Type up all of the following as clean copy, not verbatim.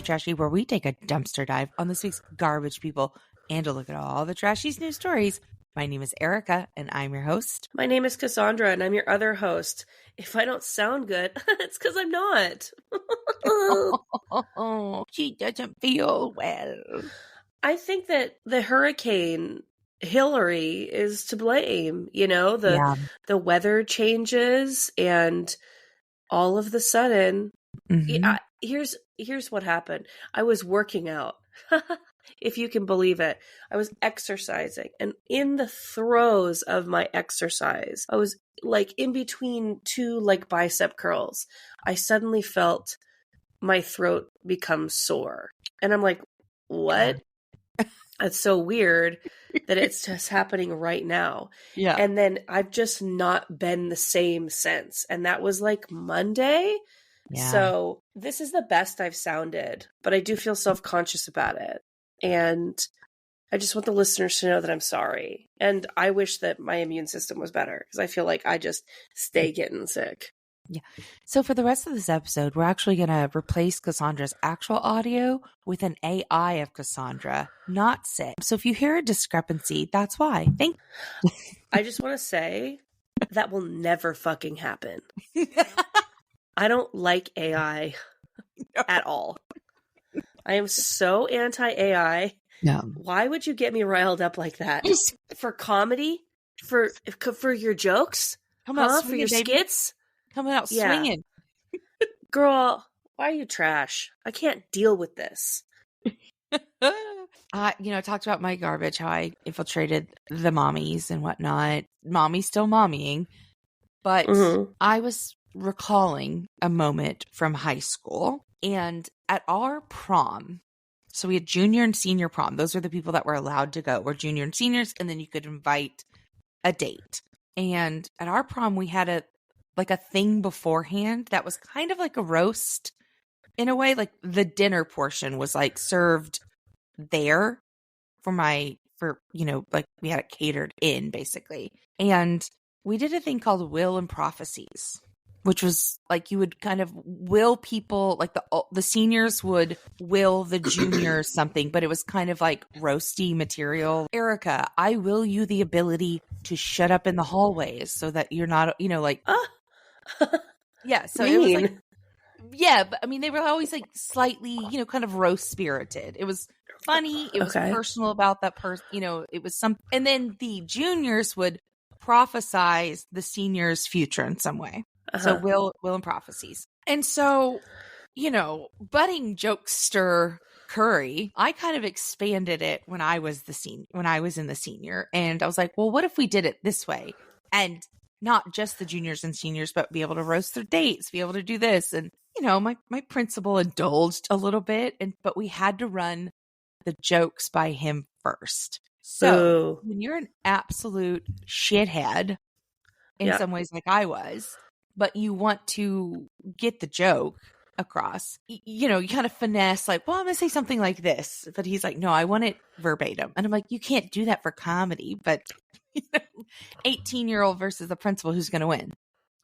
Trashy, where we take a dumpster dive on this week's garbage people and a look at all the trashiest news stories. My name is Erica, and I'm your host. My name is Cassandra, and I'm your other host. If I don't sound good, it's because I'm not. She doesn't feel well. I think that the hurricane Hillary is to blame. You know, the weather changes, and all of the sudden, here's what happened. I was working out. If you can believe it, I was exercising, and in the throes of my exercise, I was like in between two like bicep curls. I suddenly felt my throat become sore, and I'm like, what? That's so weird that it's just happening right now. Yeah. And then I've just not been the same since. And that was like Monday. Yeah. So this is the best I've sounded, but I do feel self-conscious about it. And I just want the listeners to know that I'm sorry. And I wish that my immune system was better because I feel like I just stay getting sick. Yeah. So for the rest of this episode, we're actually going to replace Cassandra's actual audio with an AI of Cassandra, not sick. So if you hear a discrepancy, that's why. I just want to say that will never fucking happen. I don't like AI at all. I am so anti-AI. No. Why would you get me riled up like that? For comedy? For your jokes? Come out for your skits? Coming out swinging. Girl, why are you trash? I can't deal with this. I talked about my garbage, how I infiltrated the mommies and whatnot. Mommy's still mommying. But I was recalling a moment from high school. And at our prom, so we had junior and senior prom. Those are the people that were allowed to go. We're junior and seniors, and then you could invite a date. And at our prom, we had a thing beforehand that was kind of like a roast in a way. Like the dinner portion was like served there we had it catered in basically. And we did a thing called Will and Prophecies, which was like you would kind of will people, like the seniors would will the juniors something, but it was kind of like roasty material. Erica, I will you the ability to shut up in the hallways so that you're not, yeah. So it was like, yeah, but I mean, they were always like slightly, kind of roast spirited. It was funny. It was personal about that person. It was some, and then the juniors would prophesize the seniors' future in some way. So will and prophecies. And so, budding jokester Curry, I kind of expanded it when I was in the senior. And I was like, well, what if we did it this way? And not just the juniors and seniors, but be able to roast their dates, be able to do this. And, my principal indulged a little bit, but we had to run the jokes by him first. So when you're an absolute shithead in some ways like I was, but you want to get the joke across, you kind of finesse like, well, I'm going to say something like this. But he's like, no, I want it verbatim. And I'm like, you can't do that for comedy. But 18-year-old versus the principal, who's going to win?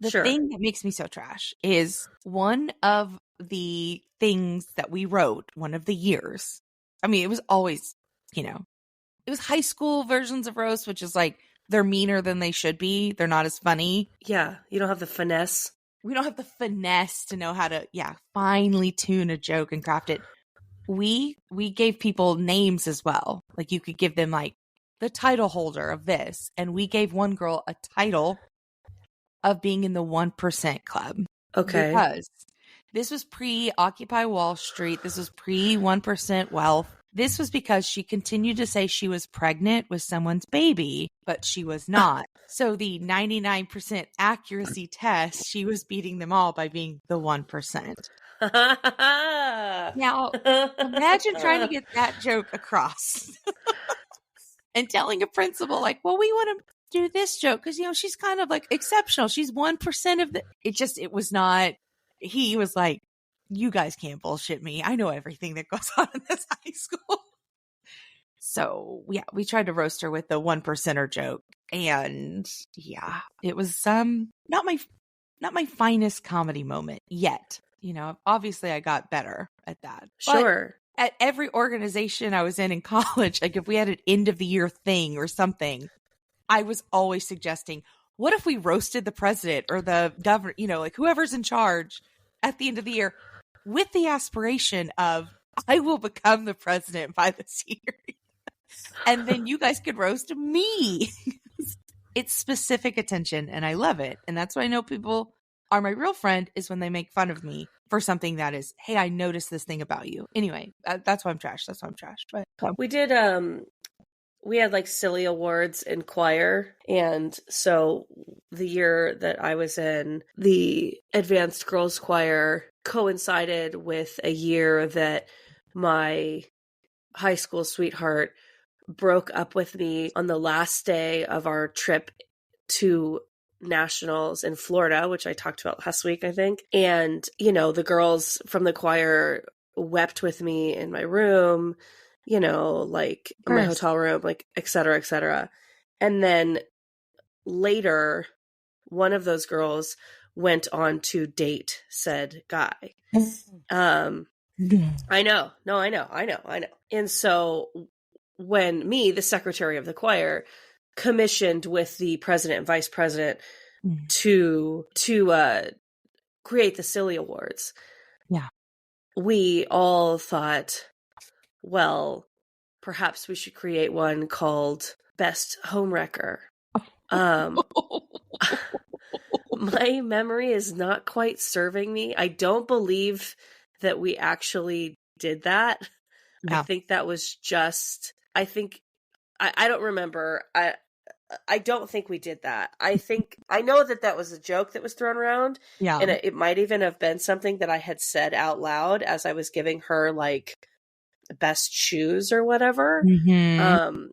The thing that makes me so trash is one of the things that we wrote, one of the years. I mean, it was always, it was high school versions of roast, which is like, they're meaner than they should be. They're not as funny. Yeah. You don't have the finesse. We don't have the finesse to know how to, finely tune a joke and craft it. We gave people names as well. Like you could give them like the title holder of this. And we gave one girl a title of being in the 1% club. Okay. Because this was pre-Occupy Wall Street. This was pre-1% wealth. This was because she continued to say she was pregnant with someone's baby, but she was not. So the 99% accuracy test, she was beating them all by being the 1%. Now, imagine trying to get that joke across and telling a principal like, well, we want to do this joke because, she's kind of like exceptional. She's 1% of the, it was not, he was like, you guys can't bullshit me. I know everything that goes on in this high school. So we tried to roast her with the 1%er joke. And it was not my finest comedy moment yet. obviously I got better at that. Sure. But at every organization I was in college, like if we had an end of the year thing or something, I was always suggesting, what if we roasted the president or the governor, like whoever's in charge at the end of the year with the aspiration of, I will become the president by this year. And then you guys could roast me. It's specific attention and I love it. And that's why I know people are my real friend, is when they make fun of me for something that is, hey, I noticed this thing about you. Anyway, that's why I'm trash. But we did, we had like silly awards in choir. And so the year that I was in, the advanced girls choir coincided with a year that my high school sweetheart broke up with me on the last day of our trip to nationals in Florida, which I talked about last week, I think. And, the girls from the choir wept with me in my room, like in my hotel room, like, et cetera, et cetera. And then later, one of those girls went on to date said guy. I know. No, I know. And so when me, the secretary of the choir, commissioned with the president and vice president to create the silly awards, we all thought, well, perhaps we should create one called Best Homewrecker. My memory is not quite serving me. I don't believe that we actually did that. Yeah. I think that was just, I don't remember. I don't think we did that. I know that was a joke that was thrown around. Yeah. And it might even have been something that I had said out loud as I was giving her like best shoes or whatever. Mm-hmm.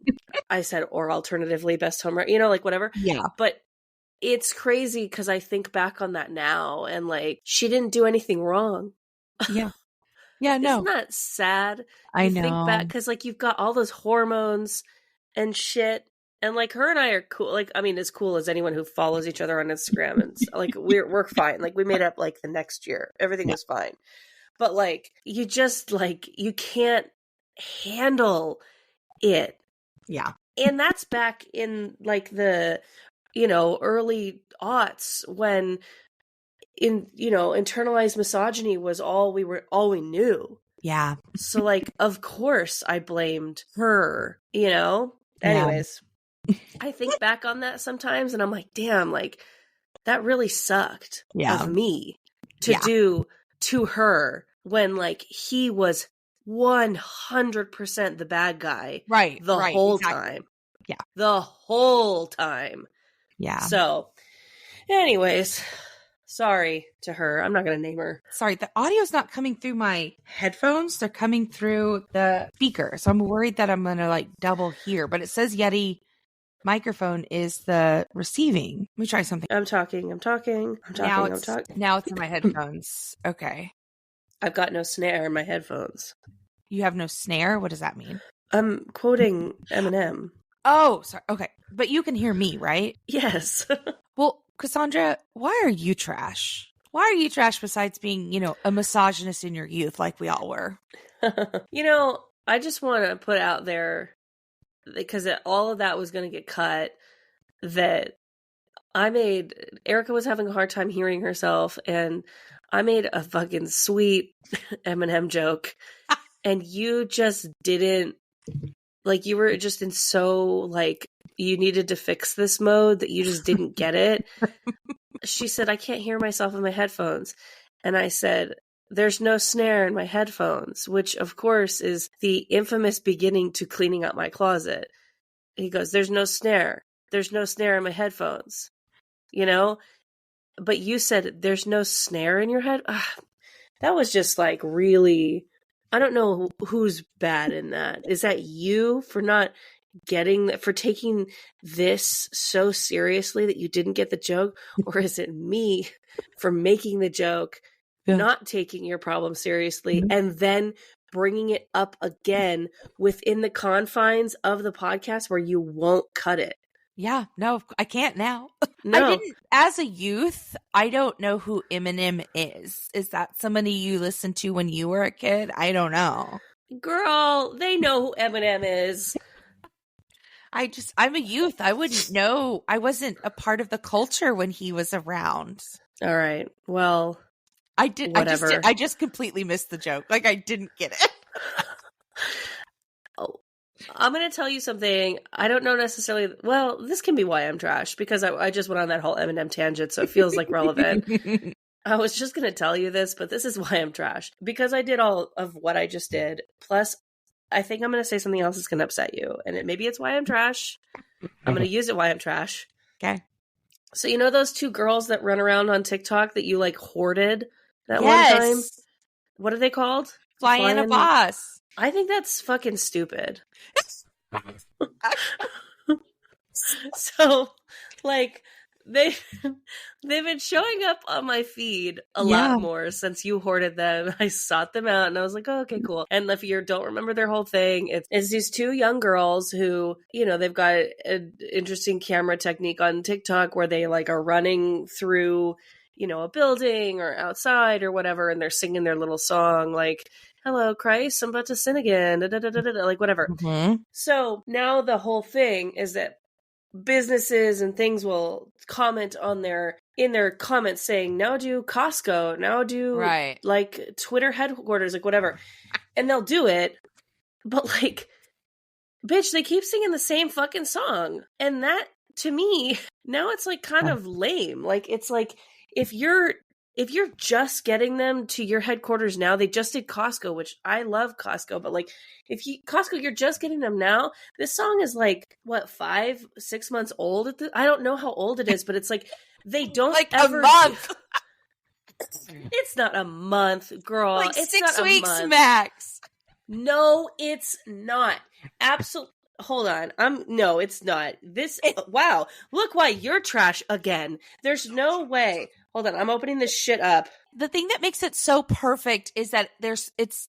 I said, or alternatively best home, like whatever. Yeah. But it's crazy because I think back on that now and like, she didn't do anything wrong. Yeah. Yeah, no. Isn't that sad? I know. You think back because like you've got all those hormones and shit. And like her and I are cool. Like, I mean, as cool as anyone who follows each other on Instagram, and like we're fine. Like we made up like the next year, everything was fine. But like you just like you can't handle it. Yeah, and that's back in like the early aughts when internalized misogyny was all we knew. Yeah. So like, of course, I blamed her. Anyways. I think back on that sometimes and I'm like, damn, like that really sucked of me to do to her when like he was 100% the bad guy. Right. The whole time. Yeah. The whole time. Yeah. So anyways, sorry to her. I'm not going to name her. Sorry. The audio's not coming through my headphones. They're coming through the speaker. So I'm worried that I'm going to like double hear, but it says Yeti microphone is the receiving. Let me try something. I'm talking. Now it's in my headphones. Okay. I've got no snare in my headphones. You have no snare? What does that mean? I'm quoting Eminem. Oh, sorry. Okay. But you can hear me, right? Yes. Well, Cassandra, why are you trash? Why are you trash besides being, a misogynist in your youth like we all were? I just want to put out there, because all of that was going to get cut, that Erica was having a hard time hearing herself, and I made a fucking sweet Eminem joke, and you just didn't, like, you were just in so, like, you needed to fix this mode that you just didn't get it. She said, I can't hear myself in my headphones. And I said, there's no snare in my headphones, which of course is the infamous beginning to cleaning out my closet. He goes, there's no snare. There's no snare in my headphones, but you said there's no snare in your head. That was just like really, I don't know who's bad in that. Is that you for not for taking this so seriously that you didn't get the joke? Or is it me for making the joke, not taking your problem seriously, and then bringing it up again within the confines of the podcast where you won't cut it? Yeah, no, I can't now. No. I didn't, as a youth, I don't know who Eminem is. Is that somebody you listened to when you were a kid? I don't know. Girl, they know who Eminem is. I'm a youth. I wouldn't know. I wasn't a part of the culture when he was around. All right. Well, whatever. I just completely missed the joke. Like, I didn't get it. Oh, I'm going to tell you something. I don't know necessarily. Well, this can be why I'm trash, because I just went on that whole Eminem tangent, so it feels like relevant. I was just going to tell you this, but this is why I'm trash. Because I did all of what I just did. Plus, I think I'm going to say something else that's going to upset you. And maybe it's why I'm trash. I'm going to use it why I'm trash. Okay. So you know those two girls that run around on TikTok that you like hoarded that one time? What are they called? Flying Boss. I think that's fucking stupid. So, like, they've been showing up on my feed a lot more since you hoarded them. I sought them out and I was like, oh, okay, cool. And if you don't remember their whole thing, it's these two young girls who, you know, they've got an interesting camera technique on TikTok where they like are running through, you know, a building or outside or whatever, and they're singing their little song like, hello, Christ, I'm about to sin again, like whatever. Mm-hmm. So now the whole thing is that businesses and things will comment on in their comments saying, now do Costco, now do like Twitter headquarters, like whatever. And they'll do it, but like, bitch, they keep singing the same fucking song. And that, to me, now it's like kind of lame. Like, it's like, if you're just getting them to your headquarters now, they just did Costco, which I love Costco, but like Costco, you're just getting them now. This song is like, what, 5-6 months old? I don't know how old it is, but it's like, they don't like ever. A month. It's not a month, girl. Like it's 6 not weeks a month. max. No, it's not. Absolutely. Hold on. No, it's not. Wow. Look why you're trash again. There's no way. Hold on. I'm opening this shit up. The thing that makes it so perfect is that it's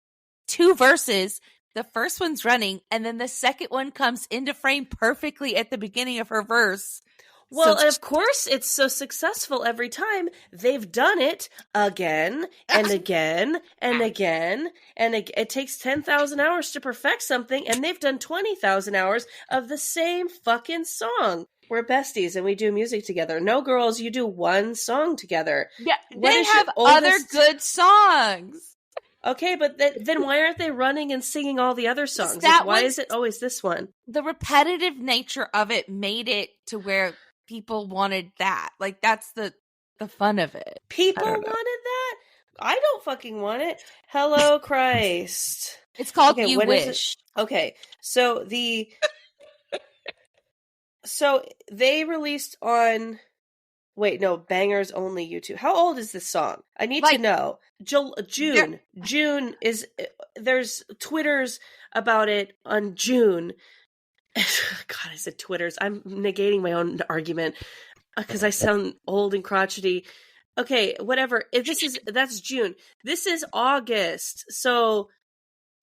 2 verses. The first one's running, and then the second one comes into frame perfectly at the beginning of her verse. Well, so of course, it's so successful every time. They've done it again and again and again. And it takes 10,000 hours to perfect something, and they've done 20,000 hours of the same fucking song. We're besties and we do music together. No, girls, you do one song together. Yeah, they have other good songs. Okay, but then why aren't they running and singing all the other songs? Like, why is it always this one? The repetitive nature of it made it to where people wanted that. Like, that's the fun of it. People wanted that? I don't fucking want it. Hello, Christ. It's called You Wish. Okay, so so they released on... Wait, no, Bangers Only YouTube. How old is this song? I need to know. June. June is... There's Twitters about it on June. God, I said Twitters. I'm negating my own argument because I sound old and crotchety. Okay, whatever. That's June. This is August. So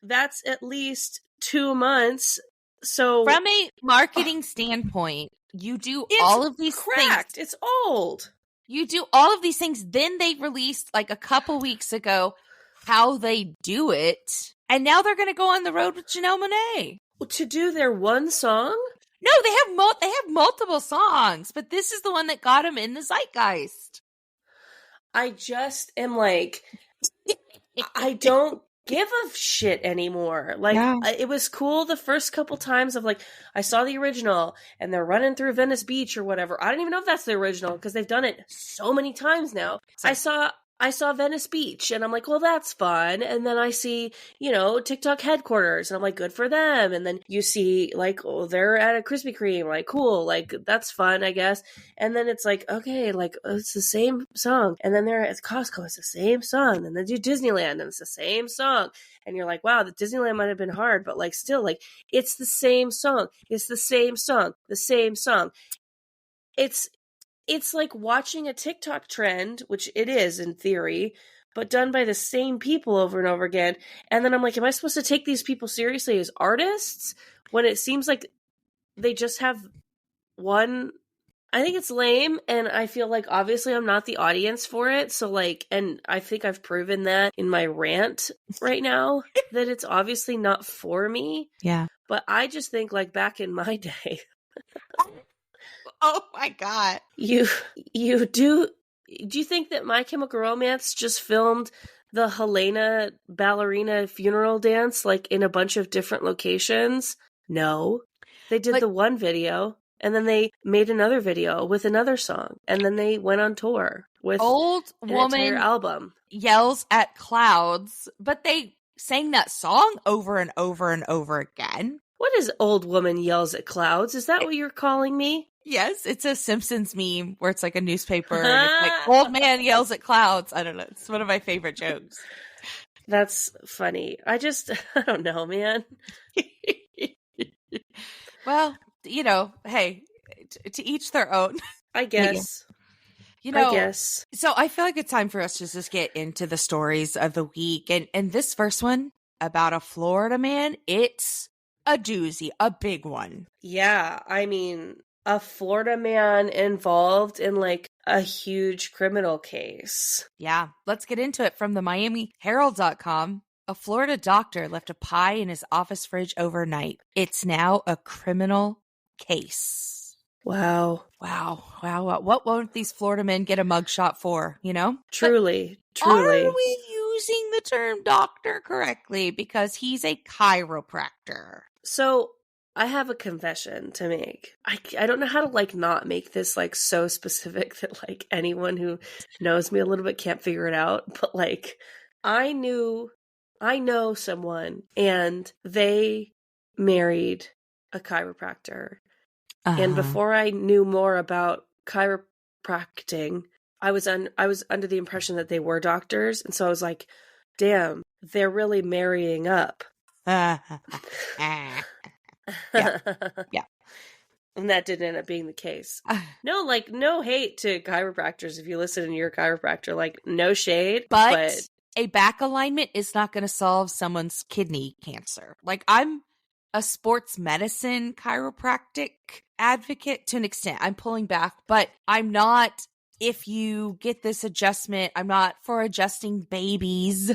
that's at least 2 months. So from a marketing standpoint, you do all of these things. It's old. You do all of these things. Then they released like a couple weeks ago how they do it. And now they're going to go on the road with Janelle Monáe. To do their one song? No, they have multiple songs, but this is the one that got them in the zeitgeist. I just am like, I don't give a shit anymore. Like, it was cool the first couple times of like, I saw the original and they're running through Venice Beach or whatever. I don't even know if that's the original because they've done it so many times now. I saw Venice Beach and I'm like, well, that's fun. And then I see, you know, TikTok headquarters and I'm like, good for them. And then you see like, oh, they're at a Krispy Kreme, like, cool, like that's fun, I guess. And then it's like, okay, like it's the same song. And then they're at Costco, it's the same song. And then do Disneyland and it's the same song. And you're like, wow, the Disneyland might have been hard, but like still, like it's the same song. It's the same song. The same song. It's like watching a TikTok trend, which it is in theory, but done by the same people over and over again. And then I'm like, am I supposed to take these people seriously as artists when it seems like they just have one, I think it's lame, and I feel like obviously I'm not the audience for it. So like, and I think I've proven that in my rant right now that it's obviously not for me. Yeah. But I just think like back in my day. Oh my God. You do you think that My Chemical Romance just filmed the Helena ballerina funeral dance like in a bunch of different locations? No. They did the one video and then they made another video with another song and then they went on tour with Old an woman entire album. Yells at clouds, but they sang that song over and over and over again. What is Old Woman Yells at Clouds? Is that what you're calling me? Yes, it's a Simpsons meme where it's like a newspaper and it's like old man yells at clouds. I don't know. It's one of my favorite jokes. That's funny. I don't know, man. Well, hey, to each their own. I guess. I guess. So I feel like it's time for us to just get into the stories of the week. And this first one about a Florida man, it's a doozy, a big one. Yeah, I mean, a Florida man involved in like a huge criminal case. Yeah, let's get into it. From the MiamiHerald.com. A Florida doctor left a pie in his office fridge overnight. It's now a criminal case. Wow. What won't these Florida men get a mugshot for, Truly. Are we using the term doctor correctly? Because he's a chiropractor. So I have a confession to make. I don't know how to like not make this like so specific that like anyone who knows me a little bit can't figure it out. But like I know someone and they married a chiropractor. And before I knew more about chiropractic, I was under the impression that they were doctors. And so I was like, damn, they're really marrying up. Yeah. And that didn't end up being the case. No hate to chiropractors. If you listen and you're a chiropractor, like no shade. But a back alignment is not going to solve someone's kidney cancer. Like I'm a sports medicine chiropractic advocate to an extent. I'm pulling back, but I'm not, if you get this adjustment, I'm not for adjusting babies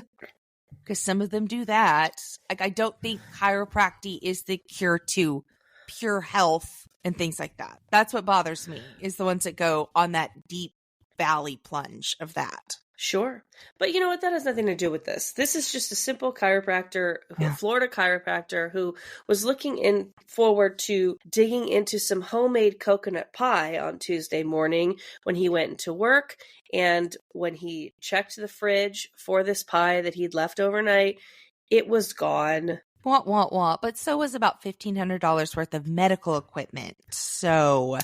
because some of them do that. Like I don't think chiropractic is the cure to pure health and things like that. That's what bothers me, is the ones that go on that deep valley plunge of that. Sure. But you know what? That has nothing to do with this. This is just a simple chiropractor, a Florida chiropractor who was looking forward to digging into some homemade coconut pie on Tuesday morning when he went into work. And when he checked the fridge for this pie that he'd left overnight, it was gone. Want. But so was about $1,500 worth of medical equipment. So...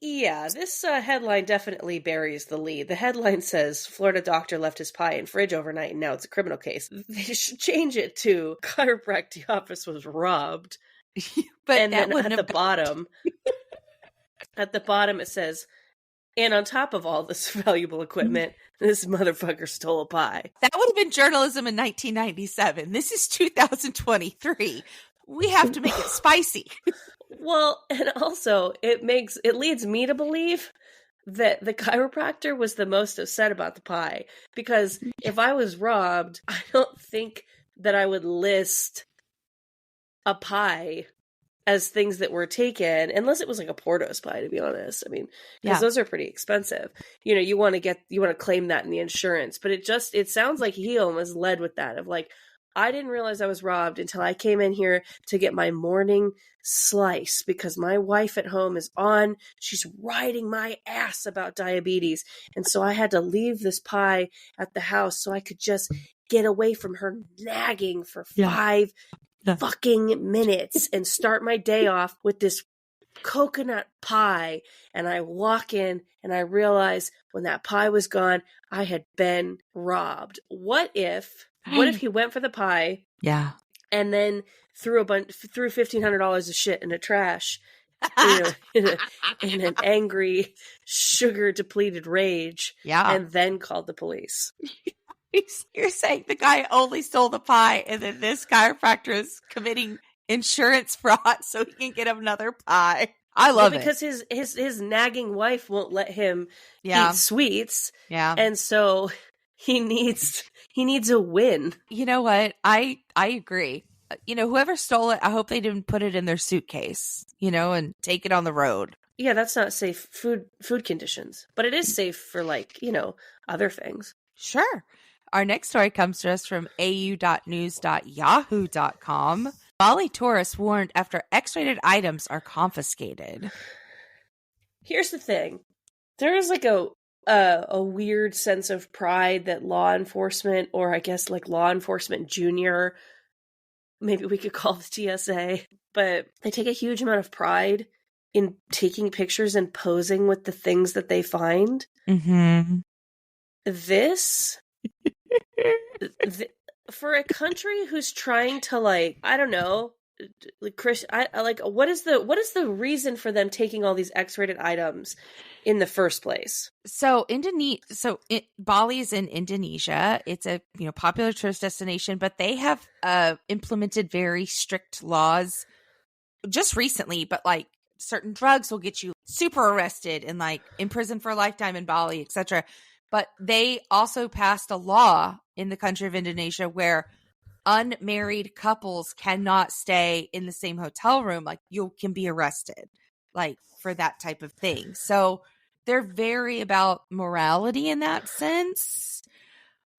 Yeah, this headline definitely buries the lead. The headline says, Florida doctor left his pie in fridge overnight and now it's a criminal case. They should change it to chiropractic office was robbed. But and then at the bottom, it says, and on top of all this valuable equipment, this motherfucker stole a pie. That would have been journalism in 1997. This is 2023. We have to make it spicy. Well, and also it leads me to believe that the chiropractor was the most upset about the pie, because if I was robbed, I don't think that I would list a pie as things that were taken, unless it was like a Portos pie, to be honest. I mean, because those are pretty expensive. You want to claim that in the insurance, but it sounds like he almost led with that of like, I didn't realize I was robbed until I came in here to get my morning slice because my wife at home is she's riding my ass about diabetes. And so I had to leave this pie at the house so I could just get away from her nagging for 5 fucking minutes and start my day off with this coconut pie. And I walk in and I realize when that pie was gone, I had been robbed. What if he went for the pie? Yeah. And then threw $1,500 of shit in the trash, in an angry, sugar depleted rage. Yeah. And then called the police. You're saying the guy only stole the pie, and then this chiropractor is committing insurance fraud so he can get another pie. I love it. Because his nagging wife won't let him eat sweets. Yeah. And so he needs a win. You know what? I agree. Whoever stole it, I hope they didn't put it in their suitcase, and take it on the road. Yeah, that's not safe food conditions, but it is safe for other things. Sure. Our next story comes to us from au.news.yahoo.com. Bali tourists warned after X-rated items are confiscated. Here's the thing. There is a weird sense of pride that law enforcement, or I guess law enforcement junior, maybe we could call the TSA, but they take a huge amount of pride in taking pictures and posing with the things that they find. Mm-hmm. This, for a country who's trying to I don't know, Chris, what is the reason for them taking all these X-rated items in the first place? So Bali is in Indonesia. It's a popular tourist destination, but they have implemented very strict laws just recently. But certain drugs will get you super arrested and in prison for a lifetime in Bali, etc. But they also passed a law in the country of Indonesia where unmarried couples cannot stay in the same hotel room. You can be arrested for that type of thing. So they're very about morality in that sense.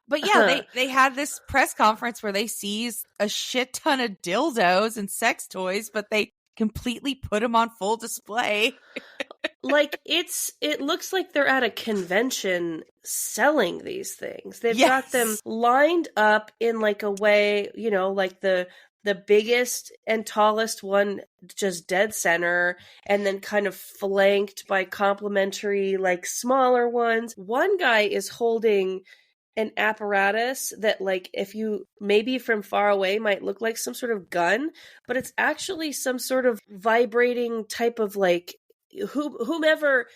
But yeah, they had this press conference where they seized a shit ton of dildos and sex toys, but they completely put them on full display. It looks like they're at a convention selling these things. They've got them lined up in a way, the biggest and tallest one just dead center, and then kind of flanked by complementary smaller ones. One guy is holding an apparatus that if you maybe from far away might look like some sort of gun, but it's actually some sort of vibrating type of whomever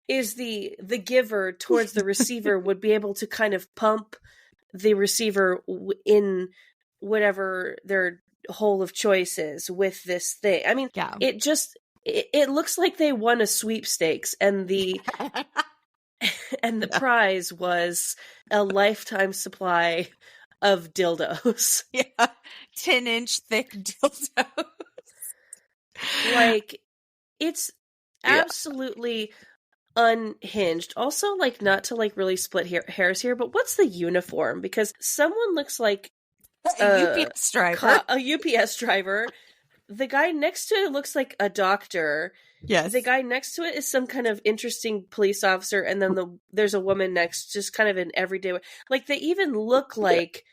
is the giver towards the receiver would be able to kind of pump the receiver in whatever their hole of choice is with this thing. I mean, it looks like they won a sweepstakes, and the and the prize was a lifetime supply of dildos. Yeah, 10-inch thick dildos. It's absolutely unhinged. Also, not to really split hairs here, but what's the uniform? Because someone looks like a UPS driver. A UPS driver. The guy next to it looks like a doctor. Yes. The guy next to it is some kind of interesting police officer, and then there's a woman next, just kind of in everyday way. They even look like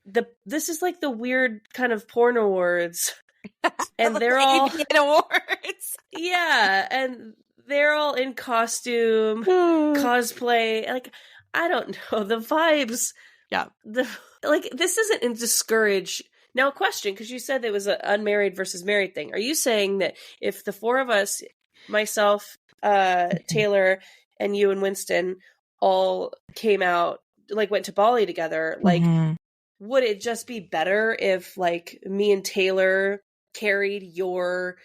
this is the weird kind of porn awards. And they're all awards. Yeah, and they're all in costume, cosplay. I don't know, the vibes. Yeah. This isn't in discourage. Now, a question, because you said it was an unmarried versus married thing. Are you saying that if the four of us, myself, Taylor, and you and Winston, all came out, went to Bali together, would it just be better if, me and Taylor carried your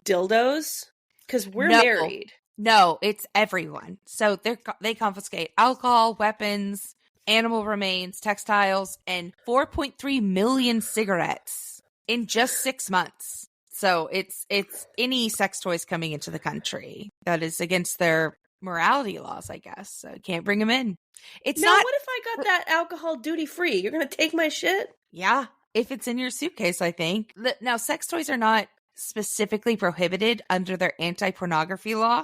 dildos? Because we're married. No, it's everyone. So they confiscate alcohol, weapons, animal remains, textiles, and 4.3 million cigarettes in just 6 months. So it's any sex toys coming into the country that is against their morality laws, I guess. So you can't bring them in. What if I got that alcohol duty free? You're going to take my shit? Yeah, if it's in your suitcase, I think. Now, sex toys are not specifically prohibited under their anti-pornography law,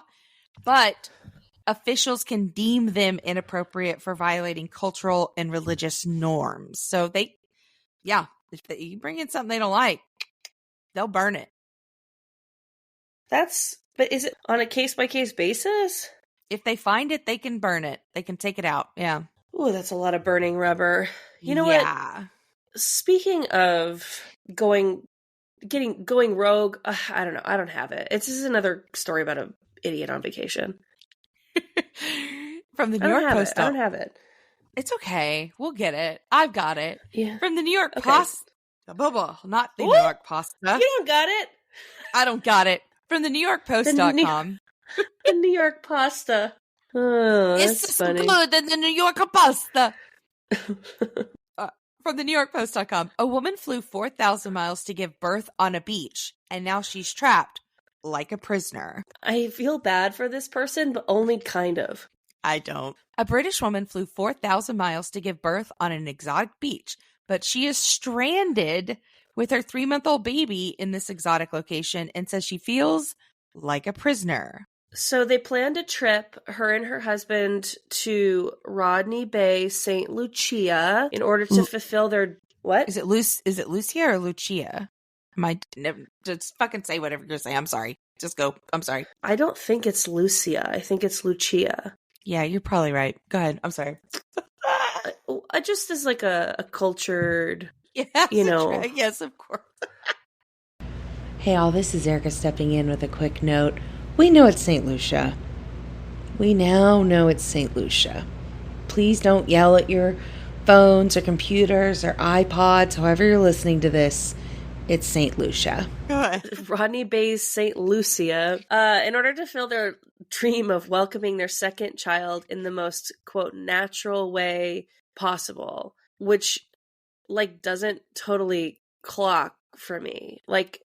but officials can deem them inappropriate for violating cultural and religious norms. So if you bring in something they don't like, they'll burn it. But is it on a case-by-case basis? If they find it, they can burn it. They can take it out. Yeah. Ooh, that's a lot of burning rubber. You know what? Speaking of going rogue, I don't know. I don't have it. This is another story about an idiot on vacation. From the New York Post. I don't have it. It's okay. We'll get it. I've got it. Yeah. From the New York Post. Not the New York Post. You don't got it? I don't got it. From the NewYorkPost.com. The New York pasta. Oh, that's it's funny. good than the New York pasta. From the NewYorkPost.com. A woman flew 4,000 miles to give birth on a beach, and now she's trapped like a prisoner. I feel bad for this person, but only kind of. I don't. A British woman flew 4,000 miles to give birth on an exotic beach, but she is stranded with her 3-month-old baby in this exotic location and says she feels like a prisoner. So they planned a trip, her and her husband, to Rodney Bay, St. Lucia, in order to fulfill their... What? Is it Lucia or Lucia? Just fucking say whatever you're saying. I'm sorry. Just go. I'm sorry. I don't think it's Lucia. I think it's Lucia. Yeah, you're probably right. Go ahead. I'm sorry. I just as like a cultured, yes, you know. Yes, of course. Hey all, this is Erica stepping in with a quick note. We know it's St. Lucia. We now know it's St. Lucia. Please don't yell at your phones or computers or iPods, however you're listening to this. It's St. Lucia. Rodney Bay's St. Lucia. In order to fill their dream of welcoming their second child in the most, quote, natural way possible, which, like, doesn't totally clock for me. Like,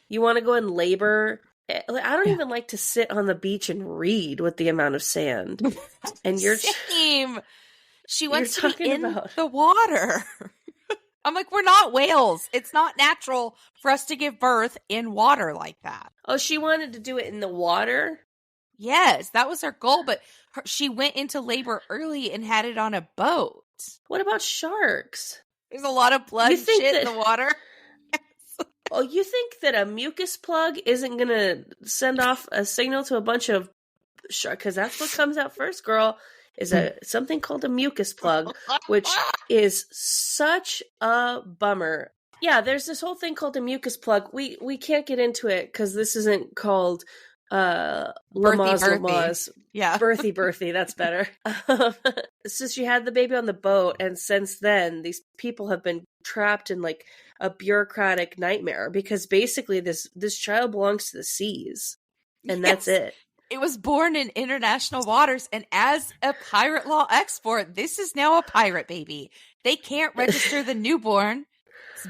you want to go in labor... I don't even like to sit on the beach and read with the amount of sand. And you're... Same. She wants to be in the water. I'm like, we're not whales. It's not natural for us to give birth in water like that. Oh, she wanted to do it in the water? Yes, that was her goal, but she went into labor early and had it on a boat. What about sharks? There's a lot of blood and shit in the water. Oh, you think that a mucus plug isn't going to send off a signal to a bunch of sharks? Because that's what comes out first, girl. Is something called a mucus plug, which is such a bummer. Yeah, there's this whole thing called a mucus plug. We can't get into it because this isn't called birthy. Yeah, birthy. That's better. So she had the baby on the boat, and since then, these people have been trapped in like a bureaucratic nightmare because basically this child belongs to the seas, and that's it. It was born in international waters, and as a pirate law export, this is now a pirate baby. They can't register the newborn's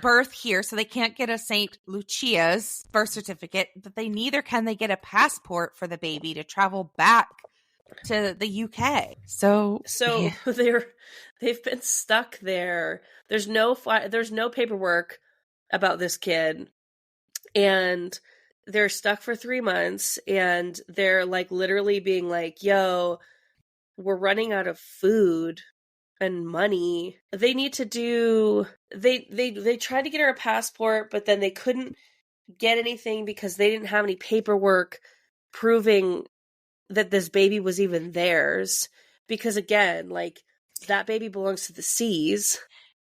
birth here, so they can't get a St. Lucia's birth certificate, but neither can they get a passport for the baby to travel back to the UK. So they've been stuck there. There's no paperwork about this kid, and they're stuck for 3 months, and they're like literally being like, yo, we're running out of food and money. They need to do, they tried to get her a passport, but then they couldn't get anything because they didn't have any paperwork proving that this baby was even theirs. Because again, like, that baby belongs to the seas.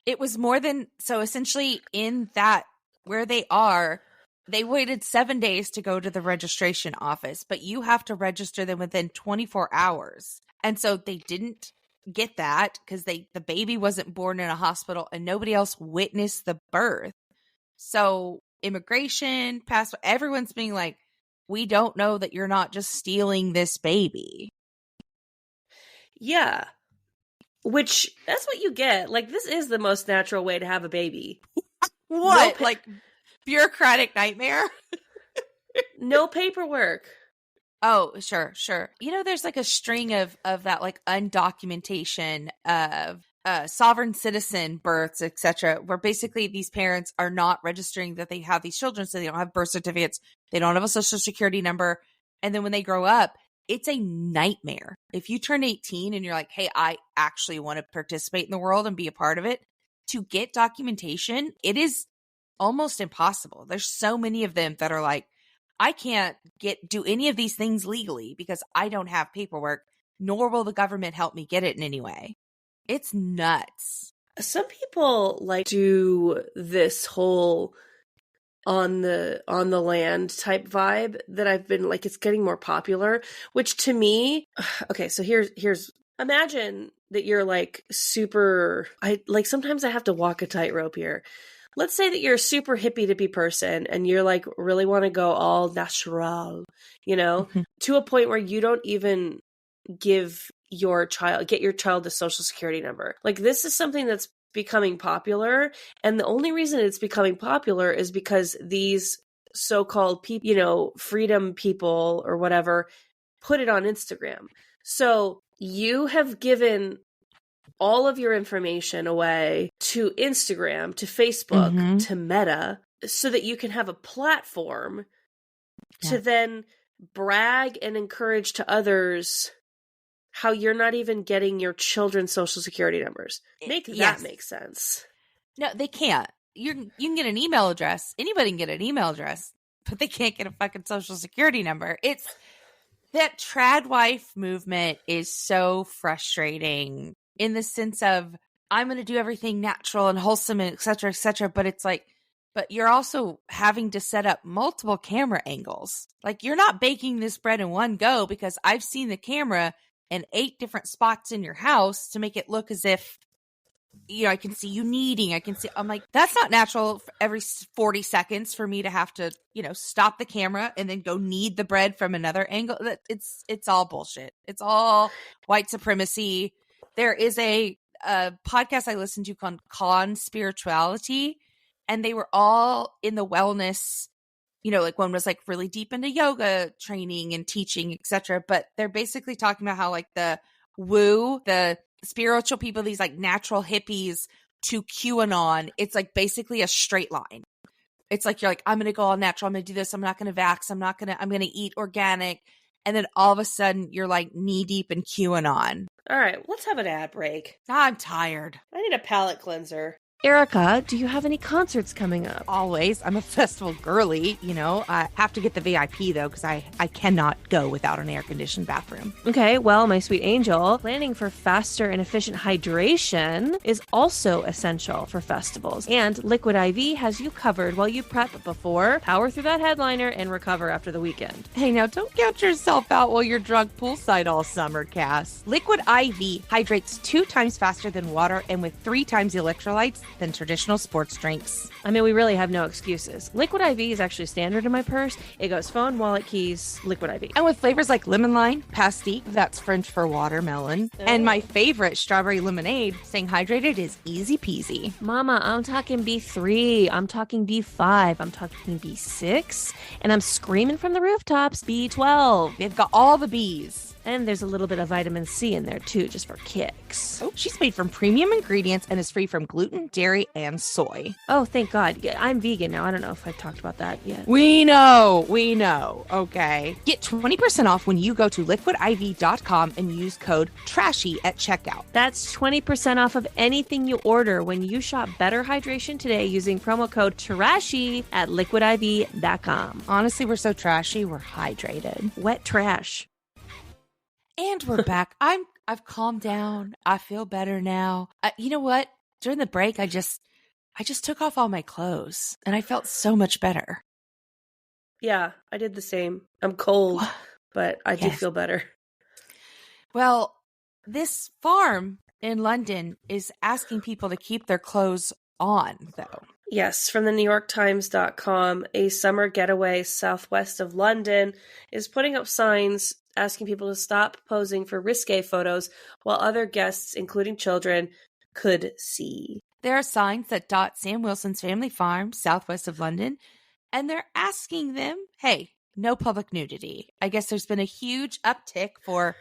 It was more than, so essentially in that, where they are, they waited 7 days to go to the registration office, but you have to register them within 24 hours. And so they didn't get that because the baby wasn't born in a hospital and nobody else witnessed the birth. So immigration, passport, everyone's being like, we don't know that you're not just stealing this baby. Yeah. Which, that's what you get. Like, this is the most natural way to have a baby. What? Like, bureaucratic nightmare? No paperwork. Oh, sure. You know, there's like a string of that like undocumentation of sovereign citizen births, etc., where basically these parents are not registering that they have these children, so they don't have birth certificates, they don't have a social security number, and then when they grow up, it's a nightmare. If you turn 18 and you're like, hey, I actually want to participate in the world and be a part of it, to get documentation, it is almost impossible. There's so many of them that are like, I can't do any of these things legally because I don't have paperwork, nor will the government help me get it in any way. It's nuts. Some people like do this whole on the land type vibe that I've been like, it's getting more popular, which to me, okay, so here's imagine that you're like super, sometimes I have to walk a tightrope here. let's say that you're a super hippie dippy person and you're like really want to go all natural, you know, to a point where you don't even get your child a social security number. Like, this is something that's becoming popular, and the only reason it's becoming popular is because these so-called people, you know, freedom people or whatever, put it on Instagram. So you have given all of your information away to Instagram, to Facebook, to Meta, so that you can have a platform to then brag and encourage to others how you're not even getting your children's social security numbers. That make sense. No, they can't. You can get an email address. Anybody can get an email address, but they can't get a fucking social security number. It's that trad wife movement is so frustrating in the sense of, I'm going to do everything natural and wholesome and et cetera, but it's like, but you're also having to set up multiple camera angles. Like, you're not baking this bread in one go, because I've seen the camera in 8 different spots in your house to make it look as if, you know, I can see you kneading. I'm like, that's not natural for every 40 seconds for me to have to, you know, stop the camera and then go knead the bread from another angle. It's all bullshit. It's all white supremacy. There is a podcast I listened to called Con Spirituality, and they were all in the wellness, you know, like one was like really deep into yoga training and teaching, etc. But they're basically talking about how like the woo, the spiritual people, these like natural hippies, to QAnon, it's like basically a straight line. It's like, you're like, I'm going to go all natural. I'm going to do this. I'm not going to vax. I'm going to eat organic. And then all of a sudden you're like knee deep in QAnon. All right, let's have an ad break. I'm tired. I need a palate cleanser. Erica, do you have any concerts coming up? Always. I'm a festival girly, you know. I have to get the VIP, though, because I cannot go without an air-conditioned bathroom. Okay, well, my sweet angel, planning for faster and efficient hydration is also essential for festivals. And Liquid IV has you covered while you prep before, power through that headliner, and recover after the weekend. Hey, now, don't count yourself out while you're drunk poolside all summer, Cass. Liquid IV hydrates 2 times faster than water and with 3 times the electrolytes than traditional sports drinks. I mean, we really have no excuses. Liquid IV is actually standard in my purse. It goes phone, wallet, keys, Liquid IV. And with flavors like lemon lime, pastique, that's French for watermelon, and my favorite, strawberry lemonade, staying hydrated is easy peasy. Mama, I'm talking B3, I'm talking B5, I'm talking B6, and I'm screaming from the rooftops, B12. They've got all the Bs. And there's a little bit of vitamin C in there too, just for kicks. Oh, she's made from premium ingredients and is free from gluten, dairy, and soy. Oh, thank God. Yeah, I'm vegan now. I don't know if I've talked about that yet. We know. Okay. Get 20% off when you go to liquidiv.com and use code TRASHY at checkout. That's 20% off of anything you order when you shop Better Hydration today using promo code TRASHY at liquidiv.com. Honestly, we're so trashy, we're hydrated. Wet trash. And we're back. I've calmed down. I feel better now. You know what? During the break, I just took off all my clothes and I felt so much better. Yeah, I did the same. I'm cold, but I do feel better. Well, this farm in London is asking people to keep their clothes on, though. Yes, from the NewYorkTimes.com, a summer getaway southwest of London is putting up signs asking people to stop posing for risque photos while other guests, including children, could see. There are signs that dot Sam Wilson's family farm southwest of London, and they're asking them, hey, no public nudity. I guess there's been a huge uptick for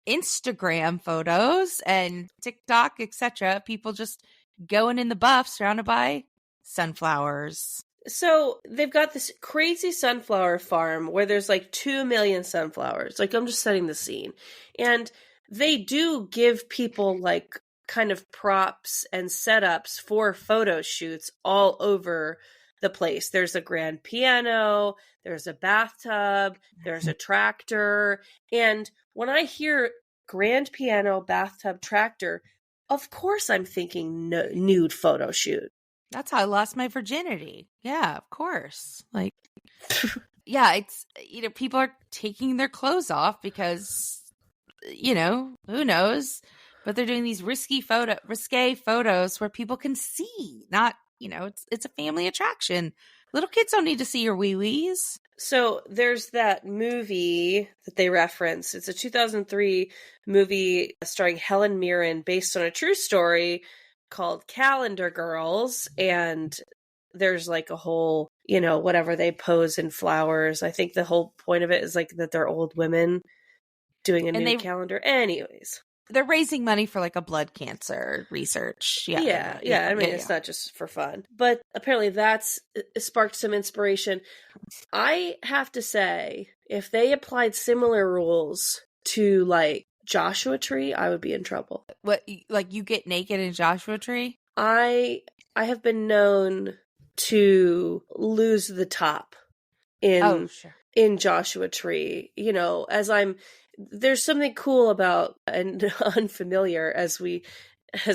Instagram photos and TikTok, etc. People just going in the buff surrounded by sunflowers. So they've got this crazy sunflower farm where there's like 2 million sunflowers. Like, I'm just setting the scene. And they do give people like kind of props and setups for photo shoots all over the place. There's a grand piano, there's a bathtub, there's a tractor. And when I hear grand piano, bathtub, tractor, of course I'm thinking nude photo shoot. That's how I lost my virginity. Yeah, of course. Like, yeah, it's, you know, people are taking their clothes off because, you know, who knows? But they're doing these risque photos where people can see, not, it's a family attraction. Little kids don't need to see your wee-wees. So there's that movie that they reference. It's a 2003 movie starring Helen Mirren based on a true story called Calendar Girls. And there's like a whole, whatever, they pose in flowers. I think the whole point of it is like that they're old women doing a nude calendar. Anyways. They're raising money for like a blood cancer research. Yeah. I mean, it's not just for fun. But apparently that's sparked some inspiration. I have to say, if they applied similar rules to like Joshua Tree, I would be in trouble. What, like you get naked in Joshua Tree? I have been known to lose the top in Joshua Tree, there's something cool about and unfamiliar as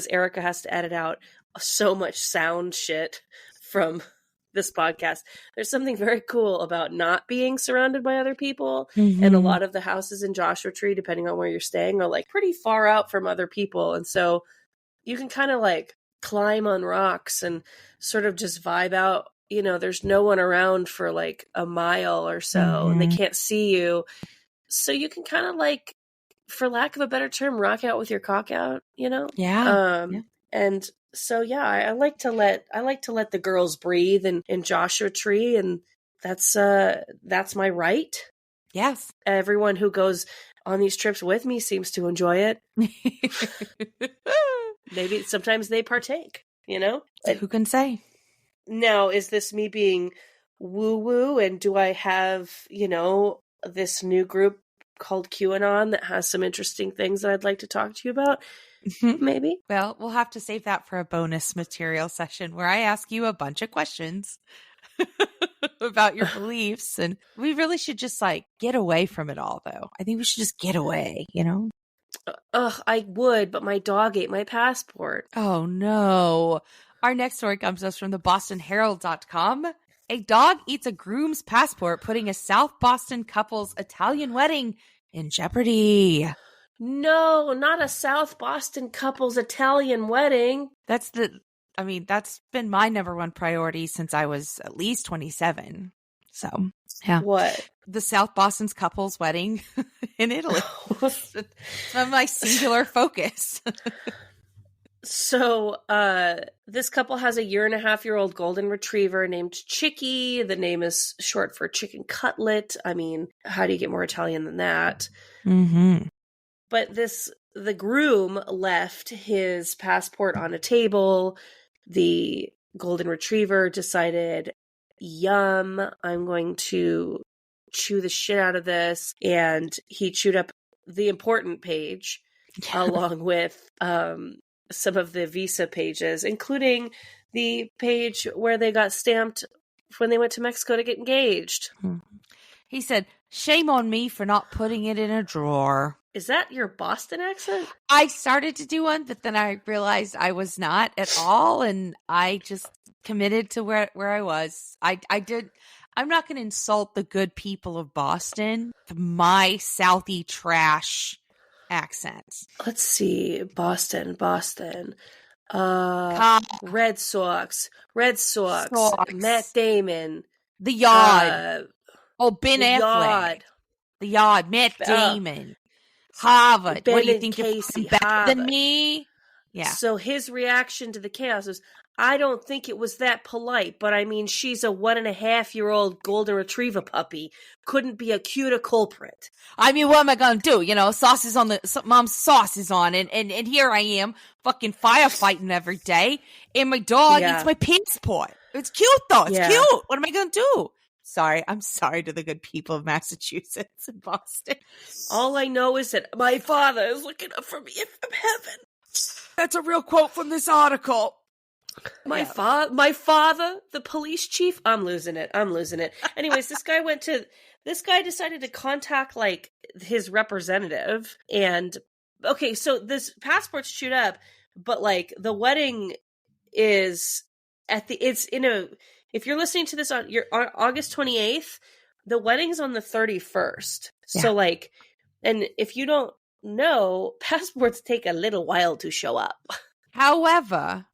Erica has to edit out so much sound shit from this podcast. There's something very cool about not being surrounded by other people. Mm-hmm. And a lot of the houses in Joshua Tree, depending on where you're staying, are like pretty far out from other people. And so you can kind of like climb on rocks and sort of just vibe out. There's no one around for like a mile or so, mm-hmm. and they can't see you. So you can kind of like, for lack of a better term, rock out with your cock out, Yeah. And so, I like to let the girls breathe in Joshua Tree, and that's my right. Yes. Everyone who goes on these trips with me seems to enjoy it. Maybe sometimes they partake, Who can say? Now, is this me being woo-woo, and do I have, this new group called QAnon that has some interesting things that I'd like to talk to you about? Mm-hmm. Maybe. Well, we'll have to save that for a bonus material session where I ask you a bunch of questions about your beliefs. And we really should just like get away from it all, though. I think we should just get away, I would, but my dog ate my passport. Oh, no. Our next story comes to us from the BostonHerald.com. A dog eats a groom's passport, putting a South Boston couple's Italian wedding in jeopardy. No, not a South Boston couple's Italian wedding. That's been my number one priority since I was at least 27. So, yeah. What? The South Boston's couple's wedding in Italy. It's my singular focus. So, this couple has a 1.5-year-old golden retriever named Chicky. The name is short for chicken cutlet. I mean, how do you get more Italian than that? Mm-hmm. But the groom left his passport on a table. The golden retriever decided, yum, I'm going to chew the shit out of this. And he chewed up the important page along with, some of the visa pages, including the page where they got stamped when they went to Mexico to get engaged. He said, shame on me for not putting it in a drawer. Is that your Boston accent? I started to do one, but then I realized I was not at all, and I just committed to where I was. I'm not going to insult the good people of Boston. My Southie trash accents. Let's see. Boston. Red Sox. Matt Damon. The Yard. Ben Affleck. The Yard. Matt Damon. Harvard. Ben what do you and think Casey, you're better than me? Yeah. So his reaction to the chaos was, I don't think it was that polite, but I mean, she's a 1.5-year-old golden retriever puppy. Couldn't be a cuter culprit. I mean, what am I going to do? Sauce is on mom's sauce is on, and here I am fucking firefighting every day, and my dog eats my passport. It's cute though. It's cute. What am I going to do? Sorry. I'm sorry to the good people of Massachusetts and Boston. All I know is that my father is looking up for me from heaven. That's a real quote from this article. My father, the police chief. I'm losing it. Anyways, this guy decided to contact like his representative, and okay, so this passport's chewed up, but like the wedding is if you're listening to this on August 28th, the wedding's on the 31st. Yeah. So like, and if you don't know, passports take a little while to show up. However,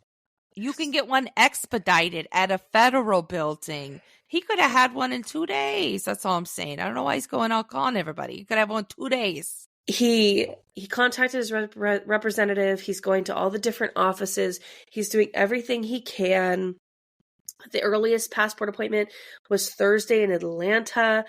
You can get one expedited at a federal building. He could have had one in 2 days. That's all I'm saying. I don't know why he's going out calling everybody. He could have one 2 days. He contacted his representative. He's going to all the different offices. He's doing everything he can. The earliest passport appointment was Thursday in Atlanta,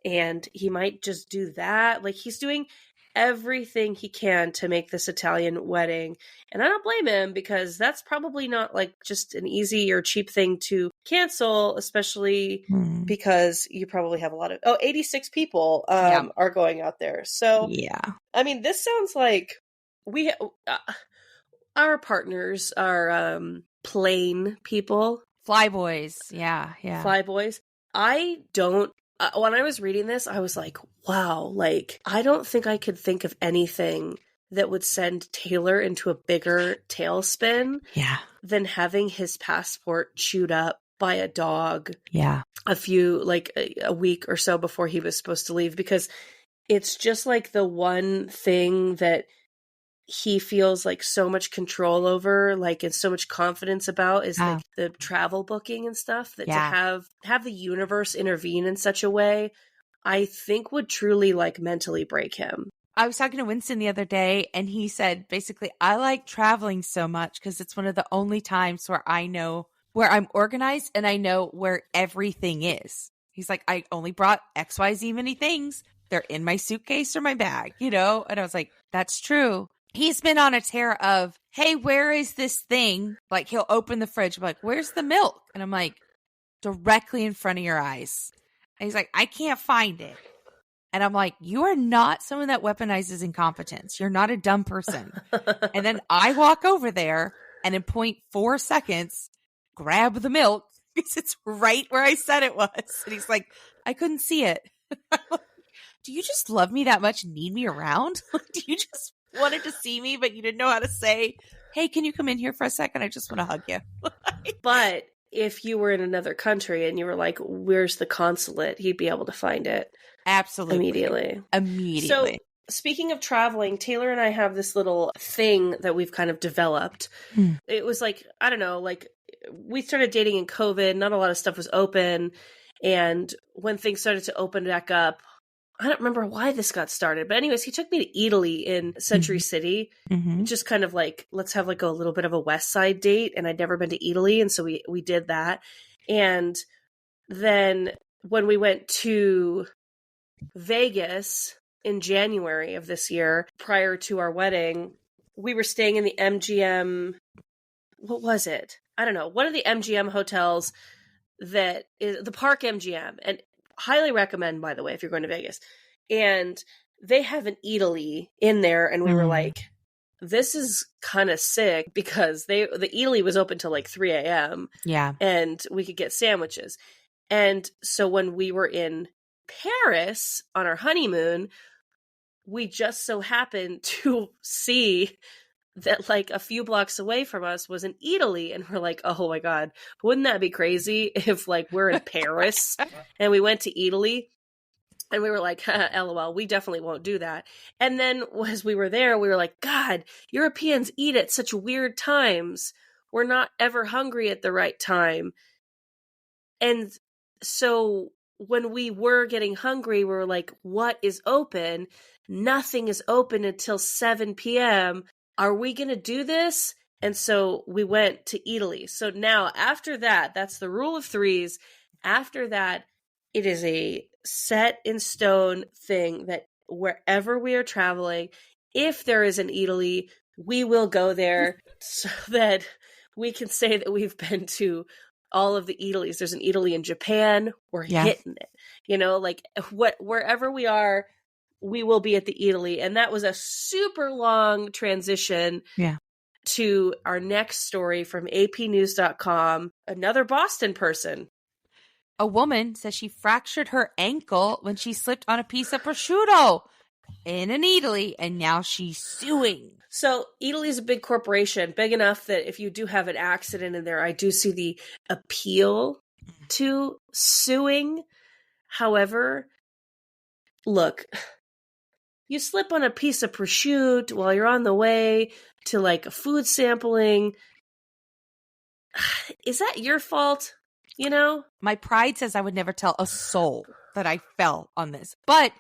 and he might just do that. Like, he's doing everything he can to make this Italian wedding. And I don't blame him, because that's probably not like just an easy or cheap thing to cancel, especially because you probably have a lot of 86 people are going out there. So yeah, I mean, this sounds like we our partners are plain people. Flyboys. Yeah. Flyboys. I don't when I was reading this, I was like, wow, like, I don't think I could think of anything that would send Taylor into a bigger tailspin than having his passport chewed up by a dog a week or so before he was supposed to leave, because it's just like the one thing that he feels like so much control over, like, and so much confidence about is like the travel booking and stuff, that to have the universe intervene in such a way, I think would truly like mentally break him. I was talking to Winston the other day, and he said, basically, I like traveling so much because it's one of the only times where I know where I'm organized and I know where everything is. He's like, I only brought XYZ many things. They're in my suitcase or my bag, you know? And I was like, that's true. He's been on a tear of, hey, where is this thing? Like, he'll open the fridge, like, where's the milk? And I'm like, directly in front of your eyes. And he's like, I can't find it. And I'm like, you are not someone that weaponizes incompetence. You're not a dumb person. And then I walk over there and in 0.4 seconds, grab the milk because it's right where I said it was. And he's like, I couldn't see it. Do you just love me that much and need me around? Do you just wanted to see me, but you didn't know how to say, hey, can you come in here for a second? I just want to hug you. But if you were in another country and you were like, where's the consulate? He'd be able to find it. Absolutely. Immediately. So speaking of traveling, Taylor and I have this little thing that we've kind of developed. It was like, I don't know, like we started dating in COVID. Not a lot of stuff was open. And when things started to open back up, I don't remember why this got started, but anyways, he took me to Italy in Century City. Just kind of like, let's have like a little bit of a West Side date. And I'd never been to Italy. And so we did that. And then when we went to Vegas in January of this year, prior to our wedding, we were staying in the MGM. What was it? I don't know. One of the MGM hotels that is the Park MGM, and highly recommend, by the way, if you're going to Vegas. And they have an Eataly in there, and we were like, this is kind of sick, because the Eataly was open till like 3 a.m. Yeah. And we could get sandwiches. And so when we were in Paris on our honeymoon, we just so happened to see that like a few blocks away from us was an Eataly, and we're like, oh my God, wouldn't that be crazy if like we're in Paris and we went to Eataly? And we were like, LOL, we definitely won't do that. And then as we were there, we were like, God, Europeans eat at such weird times. We're not ever hungry at the right time. And so when we were getting hungry, we were like, what is open? Nothing is open until 7 p.m. Are we going to do this? And so we went to Italy. So now after that, that's the rule of threes. After that, it is a set in stone thing that wherever we are traveling, if there is an Italy, we will go there so that we can say that we've been to all of the Italys. There's an Italy in Japan. We're hitting it. You know, like wherever we are, we will be at the Italy. And that was a super long transition to our next story from apnews.com. Another Boston person. A woman says she fractured her ankle when she slipped on a piece of prosciutto in an Italy, and now she's suing. So Italy is a big corporation, big enough that if you do have an accident in there, I do see the appeal to suing. However, look, you slip on a piece of prosciutto while you're on the way to like a food sampling. is that your fault? You know? My pride says I would never tell a soul that I fell on this. But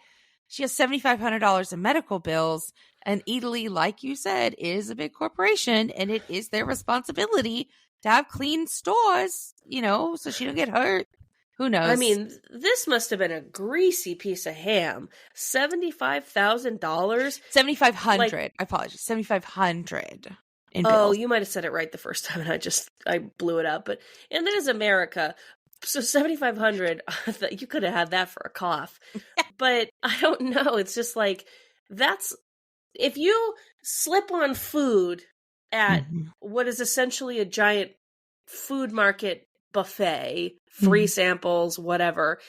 she has $7,500 in medical bills. And Italy, like you said, is a big corporation. And it is their responsibility to have clean stores, you know, so she don't get hurt. Who knows? I mean, this must have been a greasy piece of ham. $75,000? $7,500. I apologize. $7,500 in bills. Oh, you might have said it right the first time, and I blew it up. And that is America. So $7,500, you could have had that for a cough. But I don't know. It's just like, that's, if you slip on food at what is essentially a giant food market buffet, free samples, whatever,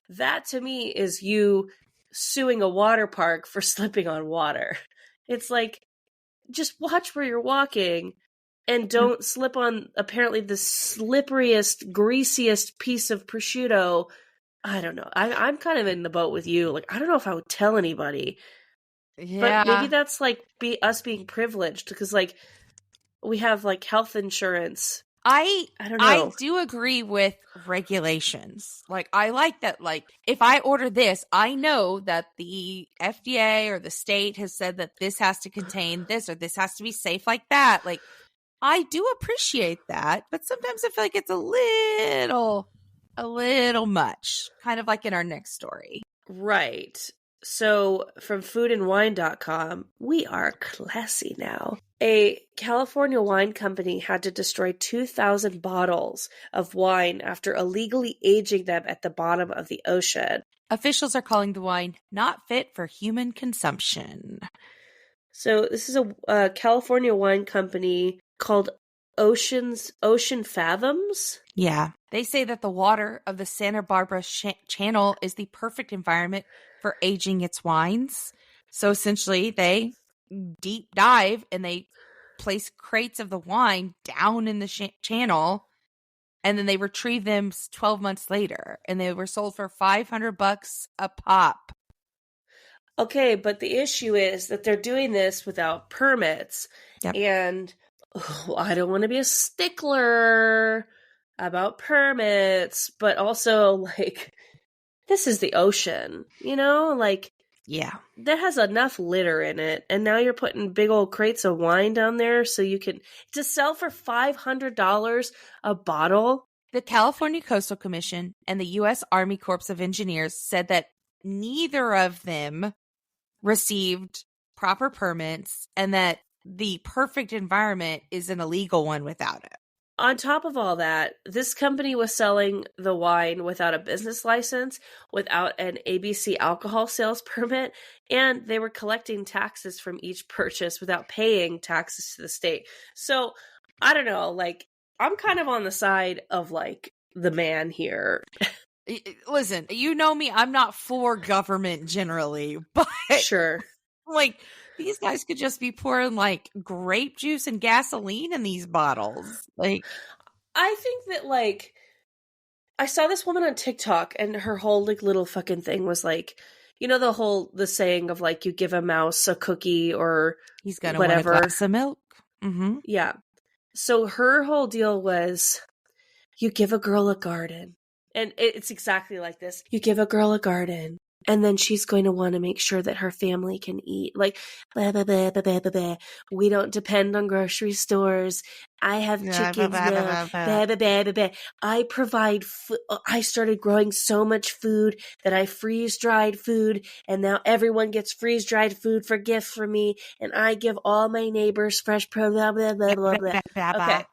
that to me is you suing a water park for slipping on water. It's like, just watch where you're walking and don't slip on apparently the slipperiest, greasiest piece of prosciutto. I don't know. I'm kind of in the boat with you. Like, I don't know if I would tell anybody. Yeah. But maybe that's like us being privileged because like we have like health insurance. I don't know. I do agree with regulations. Like, I like that, like, if I order this, I know that the FDA or the state has said that this has to contain this or this has to be safe like that. Like, I do appreciate that, but sometimes I feel like it's a little much, kind of like in our next story. Right. So from foodandwine.com, we are classy now. A California wine company had to destroy 2,000 bottles of wine after illegally aging them at the bottom of the ocean. Officials are calling the wine not fit for human consumption. So this is a California wine company called Ocean Fathoms. Yeah. They say that the water of the Santa Barbara Channel is the perfect environment for aging its wines. So essentially, they deep dive and they place crates of the wine down in the channel, and then they retrieve them 12 months later, and they were sold for $500 a pop. Okay, but the issue is that they're doing this without permits. Yep. And I don't want to be a stickler about permits, but also, like, this is the ocean, you know? Like, yeah, that has enough litter in it, and now you're putting big old crates of wine down there so you can, to sell for $500 a bottle? The California Coastal Commission and the U.S. Army Corps of Engineers said that neither of them received proper permits and that the perfect environment is an illegal one without it. On top of all that, this company was selling the wine without a business license, without an ABC alcohol sales permit, and they were collecting taxes from each purchase without paying taxes to the state. So, I don't know, like, I'm kind of on the side of, like, the man here. Listen, you know me, I'm not for government generally, but sure. Like, these guys could just be pouring like grape juice and gasoline in these bottles. Like, I think that, like, I saw this woman on TikTok and her whole like little fucking thing was like, you know, the saying of like, you give a mouse a cookie or he's gonna whatever. want a glass of milk. Mm-hmm. Yeah. So her whole deal was, you give a girl a garden. And it's exactly like this. You give a girl a garden, and then she's going to want to make sure that her family can eat. Like, blah, blah, blah, blah, blah, blah, blah. We don't depend on grocery stores. I have chickens now. Blah, blah, blah, blah, blah. I provide food. I started growing so much food that I freeze-dried food, and now everyone gets freeze-dried food for gift from me, and I give all my neighbors fresh blah, blah, blah, blah, blah. Okay.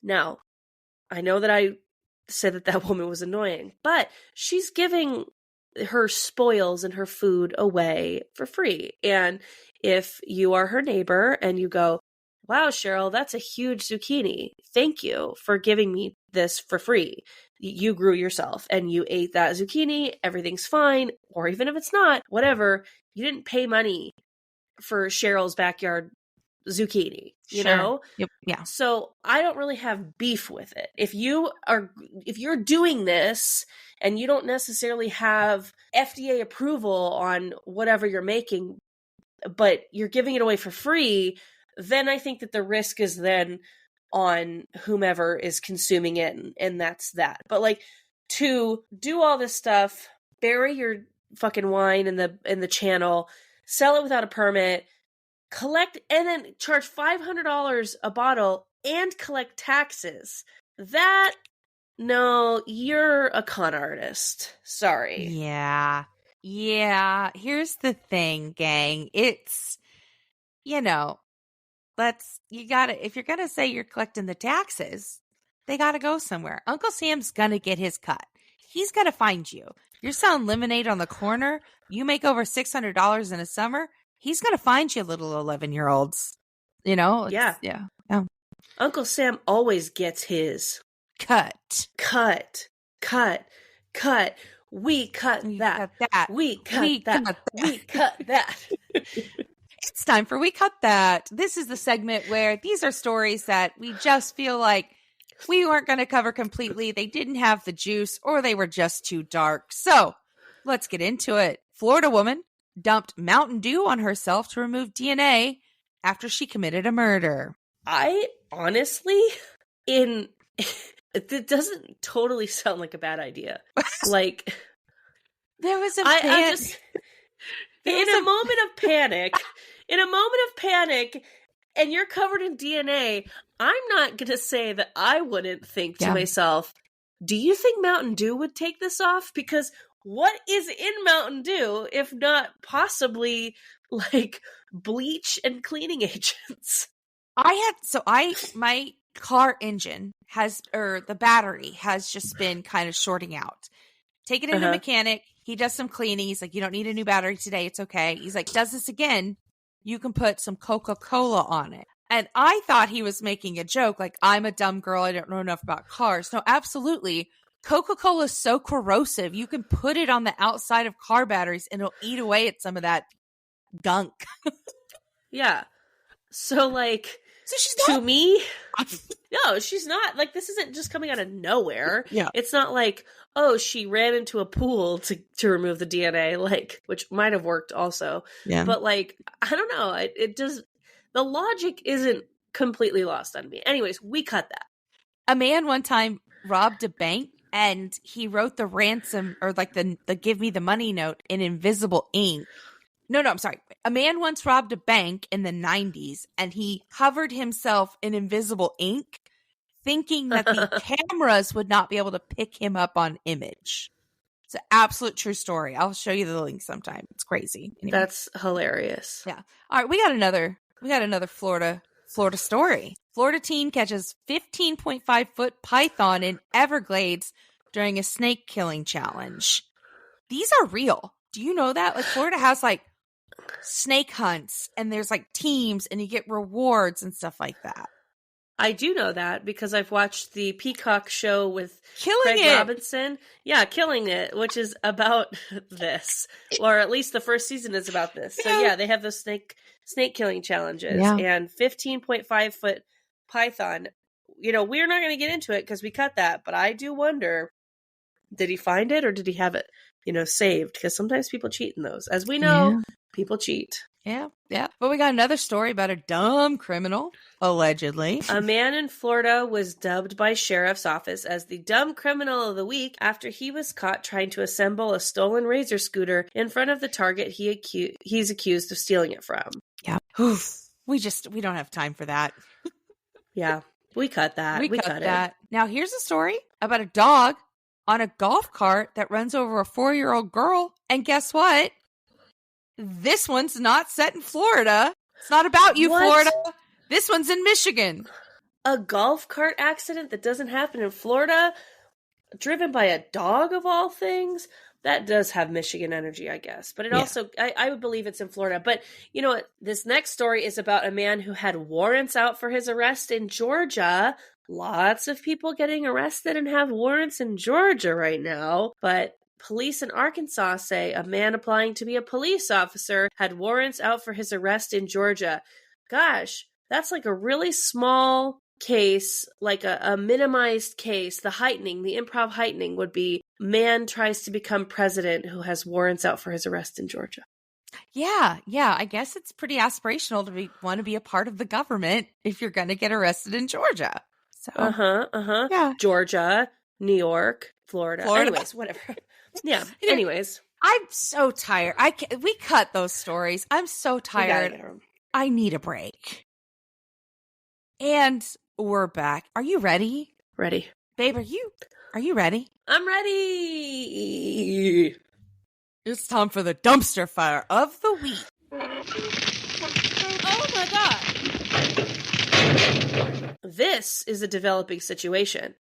Now, I know that I said that woman was annoying, but she's giving her spoils and her food away for free. And if you are her neighbor and you go, wow, Cheryl, that's a huge zucchini. Thank you for giving me this for free. You grew yourself and you ate that zucchini. Everything's fine. Or even if it's not, whatever, you didn't pay money for Cheryl's backyard zucchini, you know? Yep. Yeah. So I don't really have beef with it. If you're doing this and you don't necessarily have FDA approval on whatever you're making, but you're giving it away for free, then I think that the risk is then on whomever is consuming it, and that's that. But like, to do all this stuff, bury your fucking wine in the channel, sell it without a permit, collect, and then charge $500 a bottle and collect taxes. No, you're a con artist. Sorry. Yeah. Here's the thing, gang. It's, if you're gonna say you're collecting the taxes, they gotta go somewhere. Uncle Sam's gonna get his cut. He's gonna find you. You're selling lemonade on the corner. You make over $600 in a summer. He's gonna find you, little 11-year-olds. Yeah. Uncle Sam always gets his cut. We cut that. We cut that. We cut that. It's time for We Cut That. This is the segment where these are stories that we just feel like we weren't going to cover completely. They didn't have the juice, or they were just too dark. So let's get into it. Florida woman dumped Mountain Dew on herself to remove DNA after she committed a murder. I honestly, it doesn't totally sound like a bad idea. Like, there was a in a moment of panic, and you're covered in DNA, I'm not going to say that I wouldn't think to myself, do you think Mountain Dew would take this off? Because what is in Mountain Dew if not possibly like bleach and cleaning agents? My car engine the battery has just been kind of shorting out. Take it into a mechanic. He does some cleaning. He's like, you don't need a new battery today. It's okay. He's like, does this again, you can put some Coca-Cola on it. And I thought he was making a joke. Like, I'm a dumb girl. I don't know enough about cars. No, absolutely. Coca-Cola is so corrosive. You can put it on the outside of car batteries and it'll eat away at some of that gunk. Yeah. So she's not. To me, no, she's not. Like, this isn't just coming out of nowhere. Yeah. It's not like, oh, she ran into a pool to remove the DNA, like, which might have worked also. Yeah. But like, I don't know. It does. The logic isn't completely lost on me. Anyways, we cut that. A man one time robbed a bank and he wrote the ransom, or like the give me the money note, in invisible ink. No, I'm sorry. A man once robbed a bank in the 90s and he covered himself in invisible ink, thinking that the cameras would not be able to pick him up on image. It's an absolute true story. I'll show you the link sometime. It's crazy. Anyway. That's hilarious. Yeah. All right. We got another Florida story. Florida teen catches 15.5-foot python in Everglades during a snake killing challenge. These are real. Do you know that? Like, Florida has like snake hunts and there's like teams and you get rewards and stuff like that. I do know that because I've watched the Peacock show with Killing Craig Robinson. Yeah, Killing It, which is about this. Or at least the first season is about this. So yeah, they have those snake killing challenges. Yeah. And 15.5-foot python. We're not going to get into it because we cut that. But I do wonder, did he find it or did he have it, saved? Because sometimes people cheat in those. As we know, people cheat. Yeah. But we got another story about a dumb criminal, allegedly. A man in Florida was dubbed by sheriff's office as the dumb criminal of the week after he was caught trying to assemble a stolen Razor scooter in front of the target he's accused of stealing it from. Yeah. We don't have time for that. Yeah. We cut that. We cut that. It. Now here's a story about a dog on a golf cart that runs over a 4-year-old girl. And guess what? This one's not set in Florida. It's not about you, Florida. This one's in Michigan. A golf cart accident that doesn't happen in Florida, driven by a dog of all things? That does have Michigan energy, I guess. But it also, I would believe it's in Florida. But you know what? This next story is about a man who had warrants out for his arrest in Georgia. Lots of people getting arrested and have warrants in Georgia right now. But police in Arkansas say a man applying to be a police officer had warrants out for his arrest in Georgia. Gosh, that's like a really small case, like a minimized case. The improv heightening would be man tries to become president who has warrants out for his arrest in Georgia. Yeah. I guess it's pretty aspirational to want to be a part of the government if you're going to get arrested in Georgia. So, Yeah. Georgia, New York, Florida. Anyways, whatever. Yeah. Anyways, I'm so tired. We cut those stories. I'm so tired. I need a break. And we're back. Are you ready? Ready. Babe, are you ready? I'm ready. It's time for the dumpster fire of the week. Oh my God. This is a developing situation.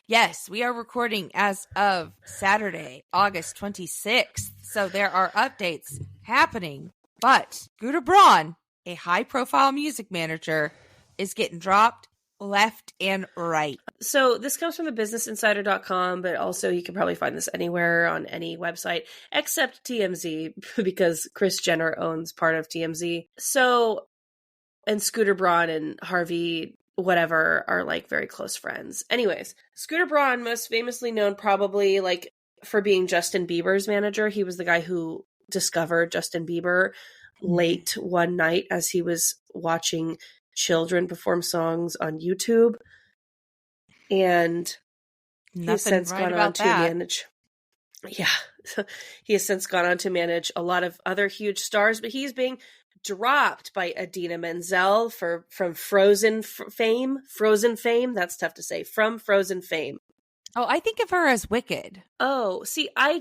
Yes, we are recording as of Saturday, August 26th. So there are updates happening. But Scooter Braun, a high-profile music manager, is getting dropped left and right. So this comes from the businessinsider.com, but also you can probably find this anywhere on any website except TMZ because Kris Jenner owns part of TMZ. So, and Scooter Braun and Harvey whatever are like very close friends. Anyways, Scooter Braun, most famously known probably like for being Justin Bieber's manager. He was the guy who discovered Justin Bieber late one night as he was watching children perform songs on YouTube. And he has since gone on to manage. Yeah. He has since gone on to manage a lot of other huge stars, but he's being dropped by Idina Menzel from Frozen fame. Frozen fame. That's tough to say. From Frozen fame. Oh, I think of her as Wicked. Oh, see, I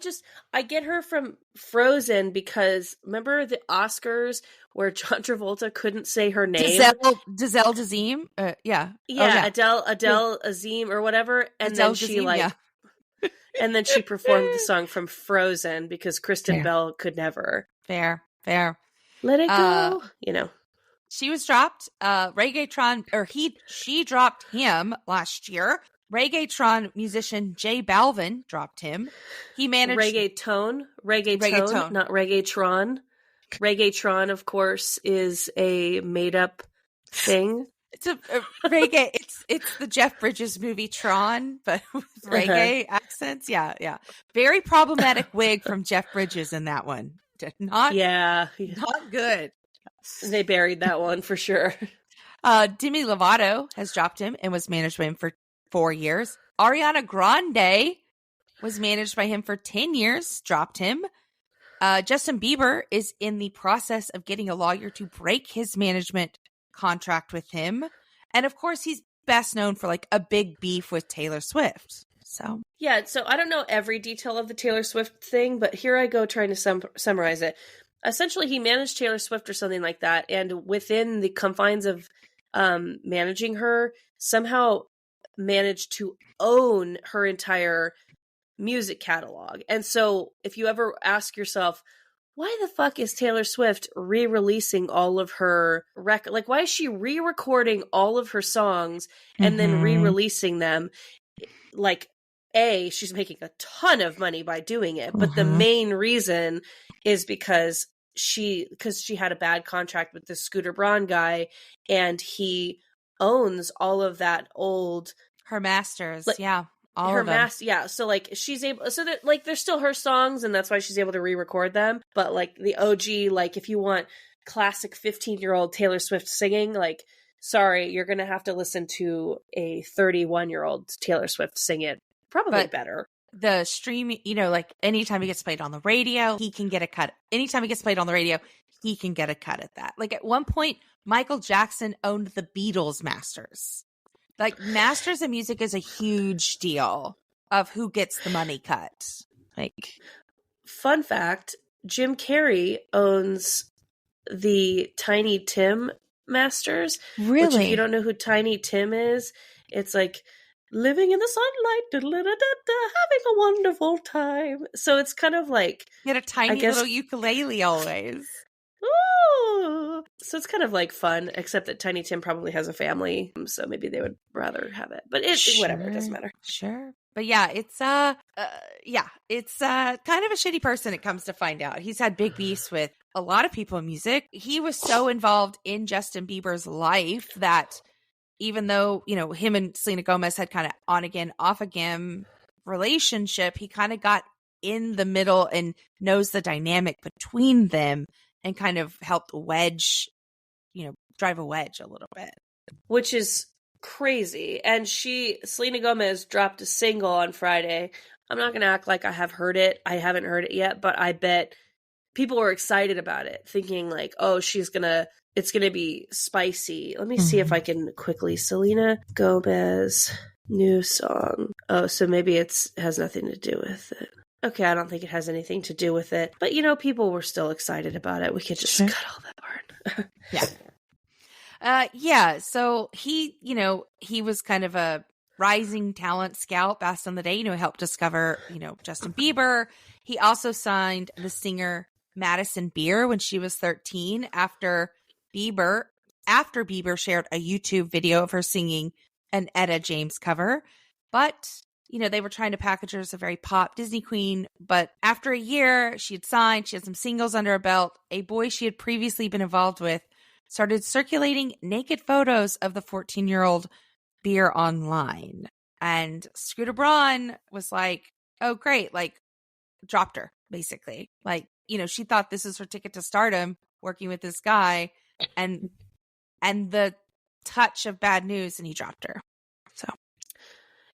get her from Frozen because remember the Oscars where John Travolta couldn't say her name? Giselle Dazim? Yeah. Yeah, Adele Azim or whatever. And Adele then she Dazeem, and then she performed the song from Frozen because Kristen Bell could never. Fair. Let it go. She was dropped. She dropped him last year. Reggaeton musician J Balvin dropped him. He managed reggaeton, not reggaetron. Reggaetron, of course, is a made-up thing. It's a reggae. It's the Jeff Bridges movie Tron, but with reggae accents. Yeah. Very problematic wig from Jeff Bridges in that one. Not good. They buried that one for sure. Demi Lovato has dropped him and was managed by him for 4 years. Ariana Grande was managed by him for 10 years, dropped him. Justin Bieber is in the process of getting a lawyer to break his management contract with him. And of course, he's best known for like a big beef with Taylor Swift. So I don't know every detail of the Taylor Swift thing, but here I go trying to summarize it. Essentially, he managed Taylor Swift or something like that, and within the confines of managing her, somehow managed to own her entire music catalog. And so if you ever ask yourself, why the fuck is Taylor Swift re-releasing all of her why is she re-recording all of her songs and then re-releasing them? Like, she's making a ton of money by doing it, but the main reason is because she had a bad contract with this Scooter Braun guy, and he owns all of that old her masters, so like she's able, so that like they're still her songs, and that's why she's able to re-record them. But like the OG, like if you want classic 15-year-old Taylor Swift singing, like sorry, you're gonna have to listen to a 31-year-old Taylor Swift sing it. Probably better. The streaming, like anytime he gets played on the radio, he can get a cut. Anytime he gets played on the radio, he can get a cut at that. Like at one point, Michael Jackson owned the Beatles masters. Like masters of music is a huge deal of who gets the money cut. Like, fun fact, Jim Carrey owns the Tiny Tim masters. Really? Which, if you don't know who Tiny Tim is, it's like living in the sunlight, having a wonderful time. So it's kind of like you had a tiny little ukulele always. Ooh. So it's kind of like fun, except that Tiny Tim probably has a family, so maybe they would rather have it. But whatever, it doesn't matter. Sure. But yeah, it's kind of a shitty person. It comes to find out he's had big beefs with a lot of people in music. He was so involved in Justin Bieber's life that even though him and Selena Gomez had kind of on again, off again relationship, he kind of got in the middle and knows the dynamic between them and kind of helped drive a wedge a little bit. Which is crazy. And Selena Gomez dropped a single on Friday. I'm not going to act like I have heard it. I haven't heard it yet, but I bet people were excited about it, thinking like, oh, it's going to be spicy. Let me see if I can quickly. Selena Gomez new song. Oh, so maybe it has nothing to do with it. Okay, I don't think it has anything to do with it. But, people were still excited about it. We could just cut all that part. Yeah. So he was kind of a rising talent scout back in the day, helped discover, Justin Bieber. He also signed the singer Madison Beer when she was 13 after Bieber shared a YouTube video of her singing an Etta James cover. But, they were trying to package her as a very pop Disney queen. But after a year, she had some singles under her belt. A boy she had previously been involved with started circulating naked photos of the 14-year-old Beer online. And Scooter Braun was like, oh, great. Like, dropped her, basically. Like, she thought this is her ticket to stardom, working with this guy. And the touch of bad news, and he dropped her. So.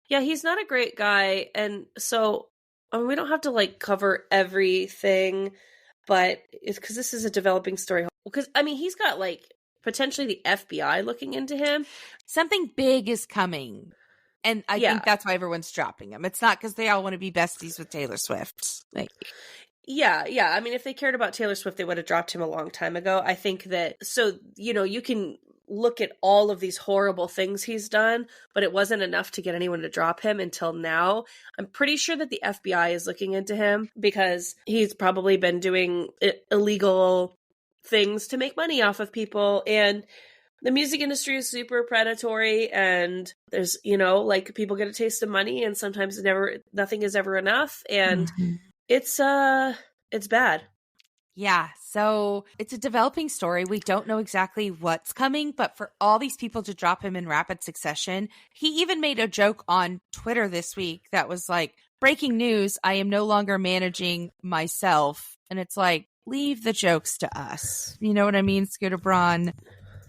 Yeah, he's not a great guy. And so we don't have to like cover everything, but it's because this is a developing story. Because, he's got like potentially the FBI looking into him. Something big is coming. And I think that's why everyone's dropping him. It's not because they all want to be besties with Taylor Swift. Like, yeah. If they cared about Taylor Swift, they would have dropped him a long time ago. I think that, you can look at all of these horrible things he's done, but it wasn't enough to get anyone to drop him until now. I'm pretty sure that the FBI is looking into him because he's probably been doing illegal things to make money off of people. And the music industry is super predatory, and there's, people get a taste of money, and sometimes nothing is ever enough. And it's bad. Yeah, so it's a developing story. We don't know exactly what's coming, but for all these people to drop him in rapid succession, he even made a joke on Twitter this week that was like, breaking news, I am no longer managing myself. And it's like, leave the jokes to us. You know what I mean, Scooter Braun?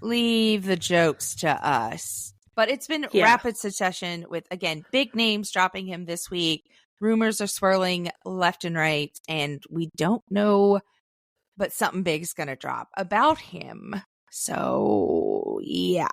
Leave the jokes to us. But it's been rapid succession with, again, big names dropping him this week. Rumors are swirling left and right, and we don't know, but something big is going to drop about him. So, yeah.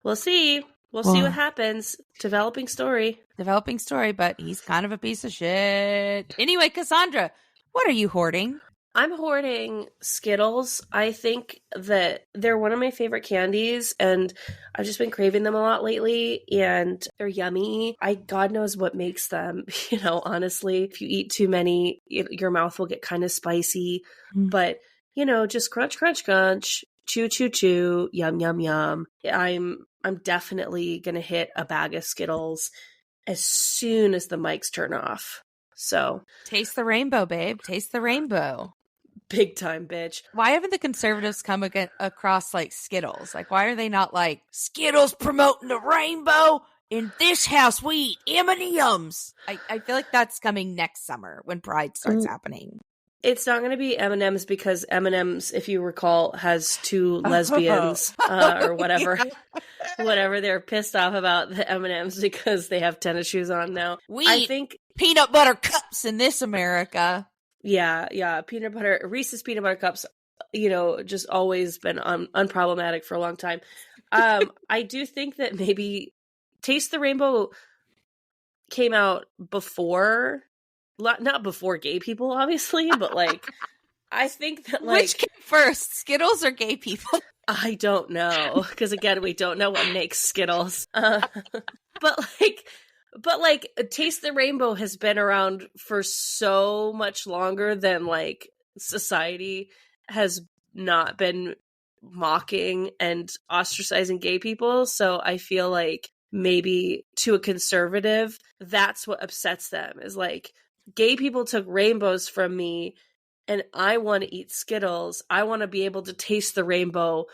We'll see. We'll see what happens. Developing story, but he's kind of a piece of shit. Anyway, Cassandra, what are you hoarding? I'm hoarding Skittles. I think that they're one of my favorite candies, and I've just been craving them a lot lately, and they're yummy. God knows what makes them, honestly. If you eat too many, your mouth will get kind of spicy, but, just crunch, crunch, crunch, chew, chew, chew, yum, yum, yum. I'm definitely going to hit a bag of Skittles as soon as the mics turn off. So. Taste the rainbow, babe. Taste the rainbow. Big time, bitch. Why haven't the conservatives come across like Skittles? Like, why are they not like, Skittles promoting the rainbow? In this house, we eat M&M's. I feel like that's coming next summer when Pride starts happening. It's not going to be M&M's because M&M's, if you recall, has two lesbians or whatever. Whatever, they're pissed off about the M&M's because they have tennis shoes on now. I think peanut butter cups in this America. Yeah. Reese's peanut butter cups, just always been unproblematic for a long time. I do think that maybe Taste the Rainbow came out before, not before gay people, obviously, but like, I think that like. Which came first, Skittles or gay people? I don't know, because again, we don't know what makes Skittles. But Taste the Rainbow has been around for so much longer than like society has not been mocking and ostracizing gay people. So I feel like maybe to a conservative, that's what upsets them, is like, gay people took rainbows from me and I want to eat Skittles. I want to be able to taste the rainbow,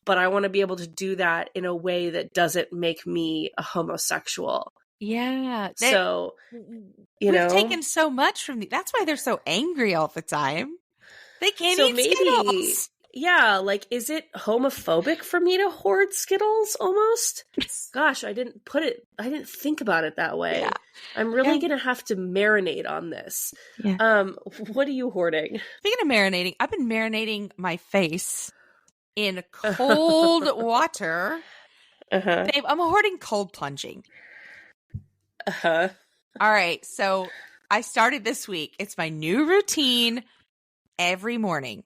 but I want to be able to do that in a way that doesn't make me a homosexual. Yeah. So, we've taken so much from that's why they're so angry all the time. They can't eat Skittles. Yeah, like, is it homophobic for me to hoard Skittles almost? Gosh, I didn't think about it that way. Yeah. I'm really going to have to marinate on this. Yeah. What are you hoarding? Speaking of marinating, I've been marinating my face in cold water. Babe, I'm hoarding cold plunging. All right, so I started this week. It's my new routine every morning.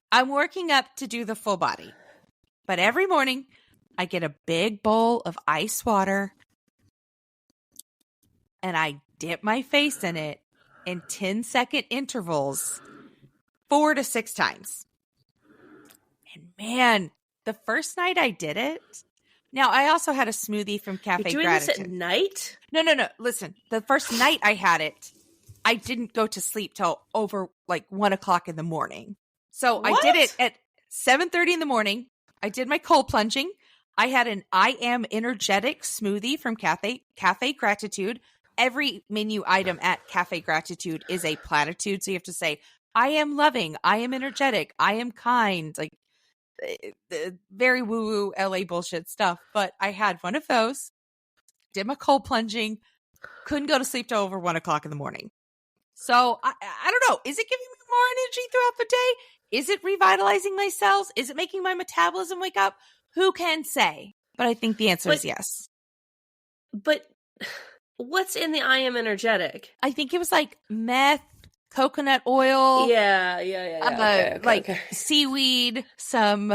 I'm working up to do the full body. But every morning, I get a big bowl of ice water and I dip my face in it in 10-second intervals 4 to 6 times. And man, the first night I did it, now I also had a smoothie from Cafe You're doing Gratitude. This at night? No. Listen, the first night I had it, I didn't go to sleep till over like 1 o'clock in the morning. So I did it at 7:30 in the morning. I did my cold plunging. I had an I Am Energetic smoothie from Cafe Gratitude. Every menu item at Cafe Gratitude is a platitude. So you have to say, I am loving, I am energetic, I am kind. Like very woo-woo LA bullshit stuff. But I had one of those, did my cold plunging, couldn't go to sleep till over 1 o'clock in the morning. So I don't know. Is it giving me more energy throughout the day? Is it revitalizing my cells? Is it making my metabolism wake up? Who can say? But I think the answer is yes. But what's in the I Am Energetic? I think it was like meth, coconut oil. Yeah. Okay. Seaweed, some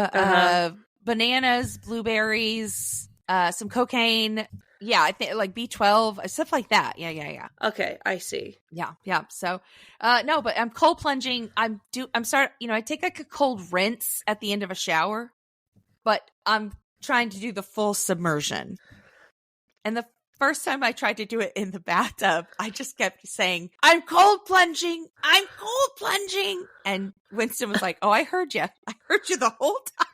bananas, blueberries, some cocaine. Yeah, I think like B12, stuff like that. Yeah. Okay, I see. Yeah. So, no, but I'm I take like a cold rinse at the end of a shower, but I'm trying to do the full submersion. And the first time I tried to do it in the bathtub, I just kept saying, I'm cold plunging. And Winston was like, oh, I heard you. I heard you the whole time.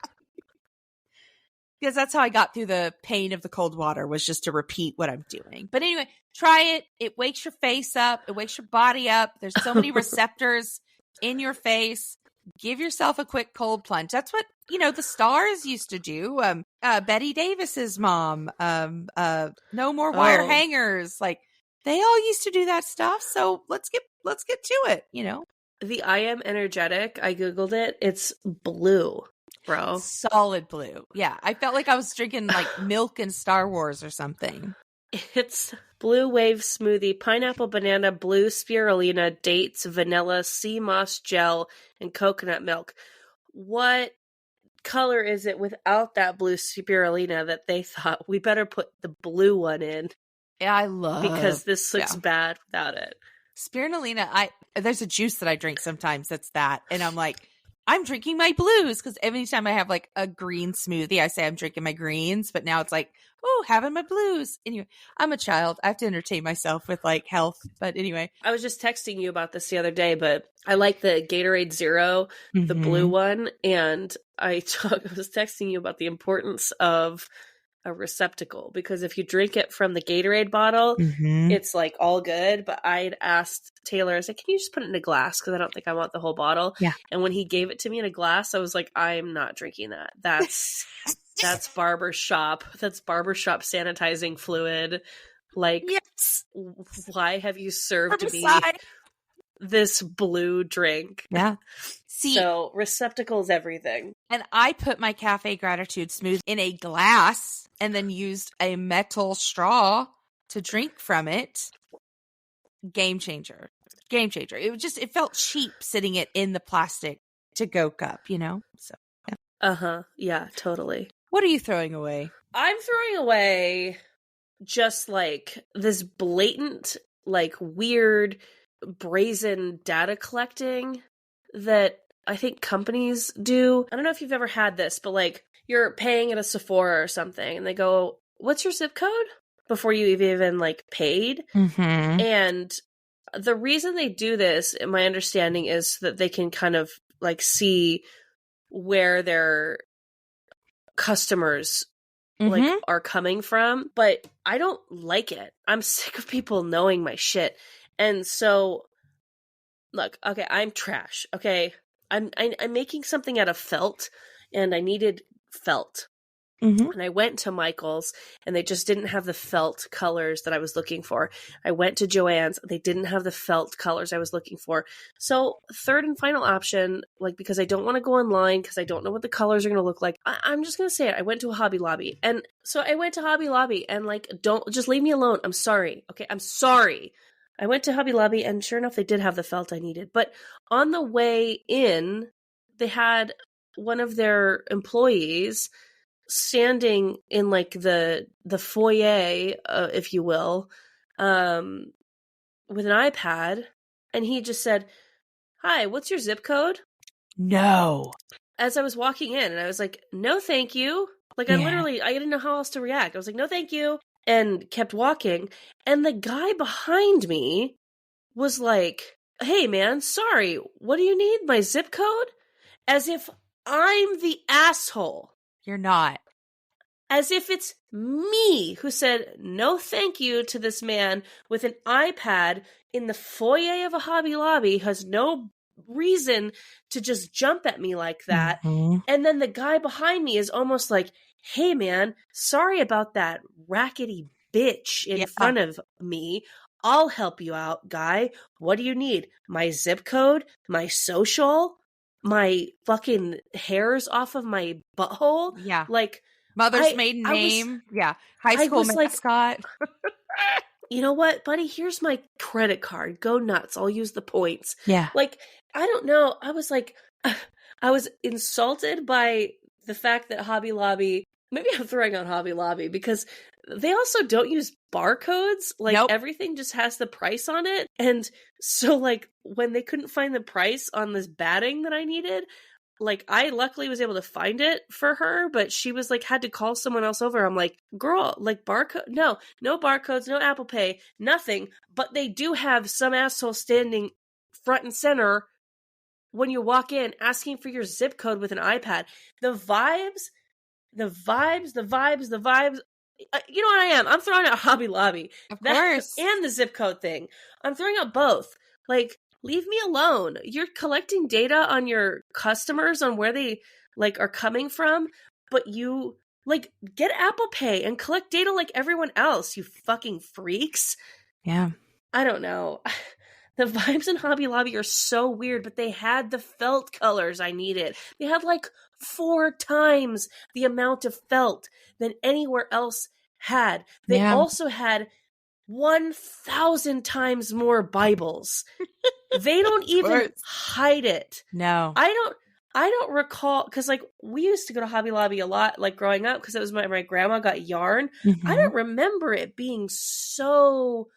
Because that's how I got through the pain of the cold water, was just to repeat what I'm doing. But anyway, try it. It wakes your face up. It wakes your body up. There's so many receptors in your face. Give yourself a quick cold plunge. That's what, the stars used to do. Betty Davis's mom, no more wire hangers. Like, they all used to do that stuff. So let's get to it, The I Am Energetic, I Googled it. It's blue. Bro. Solid blue. Yeah. I felt like I was drinking like milk in Star Wars or something. It's Blue Wave Smoothie, pineapple, banana, blue spirulina, dates, vanilla, sea moss gel, and coconut milk. What color is it without that blue spirulina that they thought we better put the blue one in? Yeah, I love. Because this looks bad without it. Spirulina, there's a juice that I drink sometimes that's that. And I'm like, I'm drinking my blues, because every time I have like a green smoothie, I say I'm drinking my greens, but now it's like, oh, having my blues. Anyway, I'm a child. I have to entertain myself with like health. But anyway. I was just texting you about this the other day, but I like the Gatorade Zero, the blue one. And I was texting you about the importance of a receptacle, because if you drink it from the Gatorade bottle, it's like all good. But I'd asked Taylor, I said, can you just put it in a glass, because I don't think I want the whole bottle. Yeah. And when he gave it to me in a glass, I was like, I'm not drinking that. That's barbershop sanitizing fluid. Like, yes. Why have you served me this blue drink? Yeah. So receptacles, everything. And I put my Cafe Gratitude smoothie in a glass and then used a metal straw to drink from it. Game changer. It felt cheap sitting it in the plastic to-go cup, So, yeah. Yeah, totally. What are you throwing away? I'm throwing away just like this blatant, like weird, brazen data collecting that I think companies do. I don't know if you've ever had this, but like you're paying at a Sephora or something and they go, what's your zip code? Before you even like paid. And the reason they do this, in my understanding, is that they can kind of like see where their customers like are coming from, but I don't like it. I'm sick of people knowing my shit. And so look, okay, I'm trash. Okay. I'm making something out of felt, and I needed felt. And I went to Michael's, and they just didn't have the felt colors that I was looking for. I went to Joann's. They didn't have the felt colors I was looking for. So third and final option, like, because I don't want to go online because I don't know what the colors are going to look like. I'm just going to say it. I went to a Hobby Lobby. And so I went to Hobby Lobby, and like, don't just leave me alone. I'm sorry. Okay. I'm sorry. I went to Hobby Lobby, and sure enough, they did have the felt I needed. But on the way in, they had one of their employees standing in like the foyer, if you will, with an iPad, and he just said, "Hi, what's your zip code?" No. As I was walking in, and I was like, "No, thank you." Like, I didn't know how else to react. I was like, "No, thank you," and kept walking. And the guy behind me was like, "Hey, man, sorry, what do you need? My zip code?" As if I'm the asshole. You're not. As if it's me who said no thank you to this man with an iPad in the foyer of a Hobby Lobby, has no reason to just jump at me like that. And then the guy behind me is almost like, "Hey man, sorry about that rackety bitch in front of me. I'll help you out, guy. What do you need? My zip code? My social? My fucking hairs off of my butthole?" Yeah. Like, mother's maiden name. High school mascot. Like, you know what, buddy? Here's my credit card. Go nuts. I'll use the points. Yeah. Like, I don't know. I was like, I was insulted by the fact that Hobby Lobby, maybe I'm throwing out Hobby Lobby because they also don't use barcodes. Like, everything just has the price on it. And so, like, when they couldn't find the price on this batting that I needed, like, I luckily was able to find it for her, but she was like, had to call someone else over. I'm like, girl, like, barcode? No barcodes, no Apple Pay, nothing. But they do have some asshole standing front and center when you walk in asking for your zip code with an iPad. The vibes. You know what I am? I'm throwing out Hobby Lobby. Of course. And the zip code thing. I'm throwing out both. Like, leave me alone. You're collecting data on your customers, on where they like are coming from, but you like get Apple Pay and collect data like everyone else, you fucking freaks. Yeah. I don't know. The vibes in Hobby Lobby are so weird, but they had the felt colors I needed. They had like 4 times the amount of felt than anywhere else had. They also had 1,000 times more Bibles. They don't even hide it. No. I don't recall, because like we used to go to Hobby Lobby a lot, like growing up, because it was my grandma got yarn. I don't remember it being so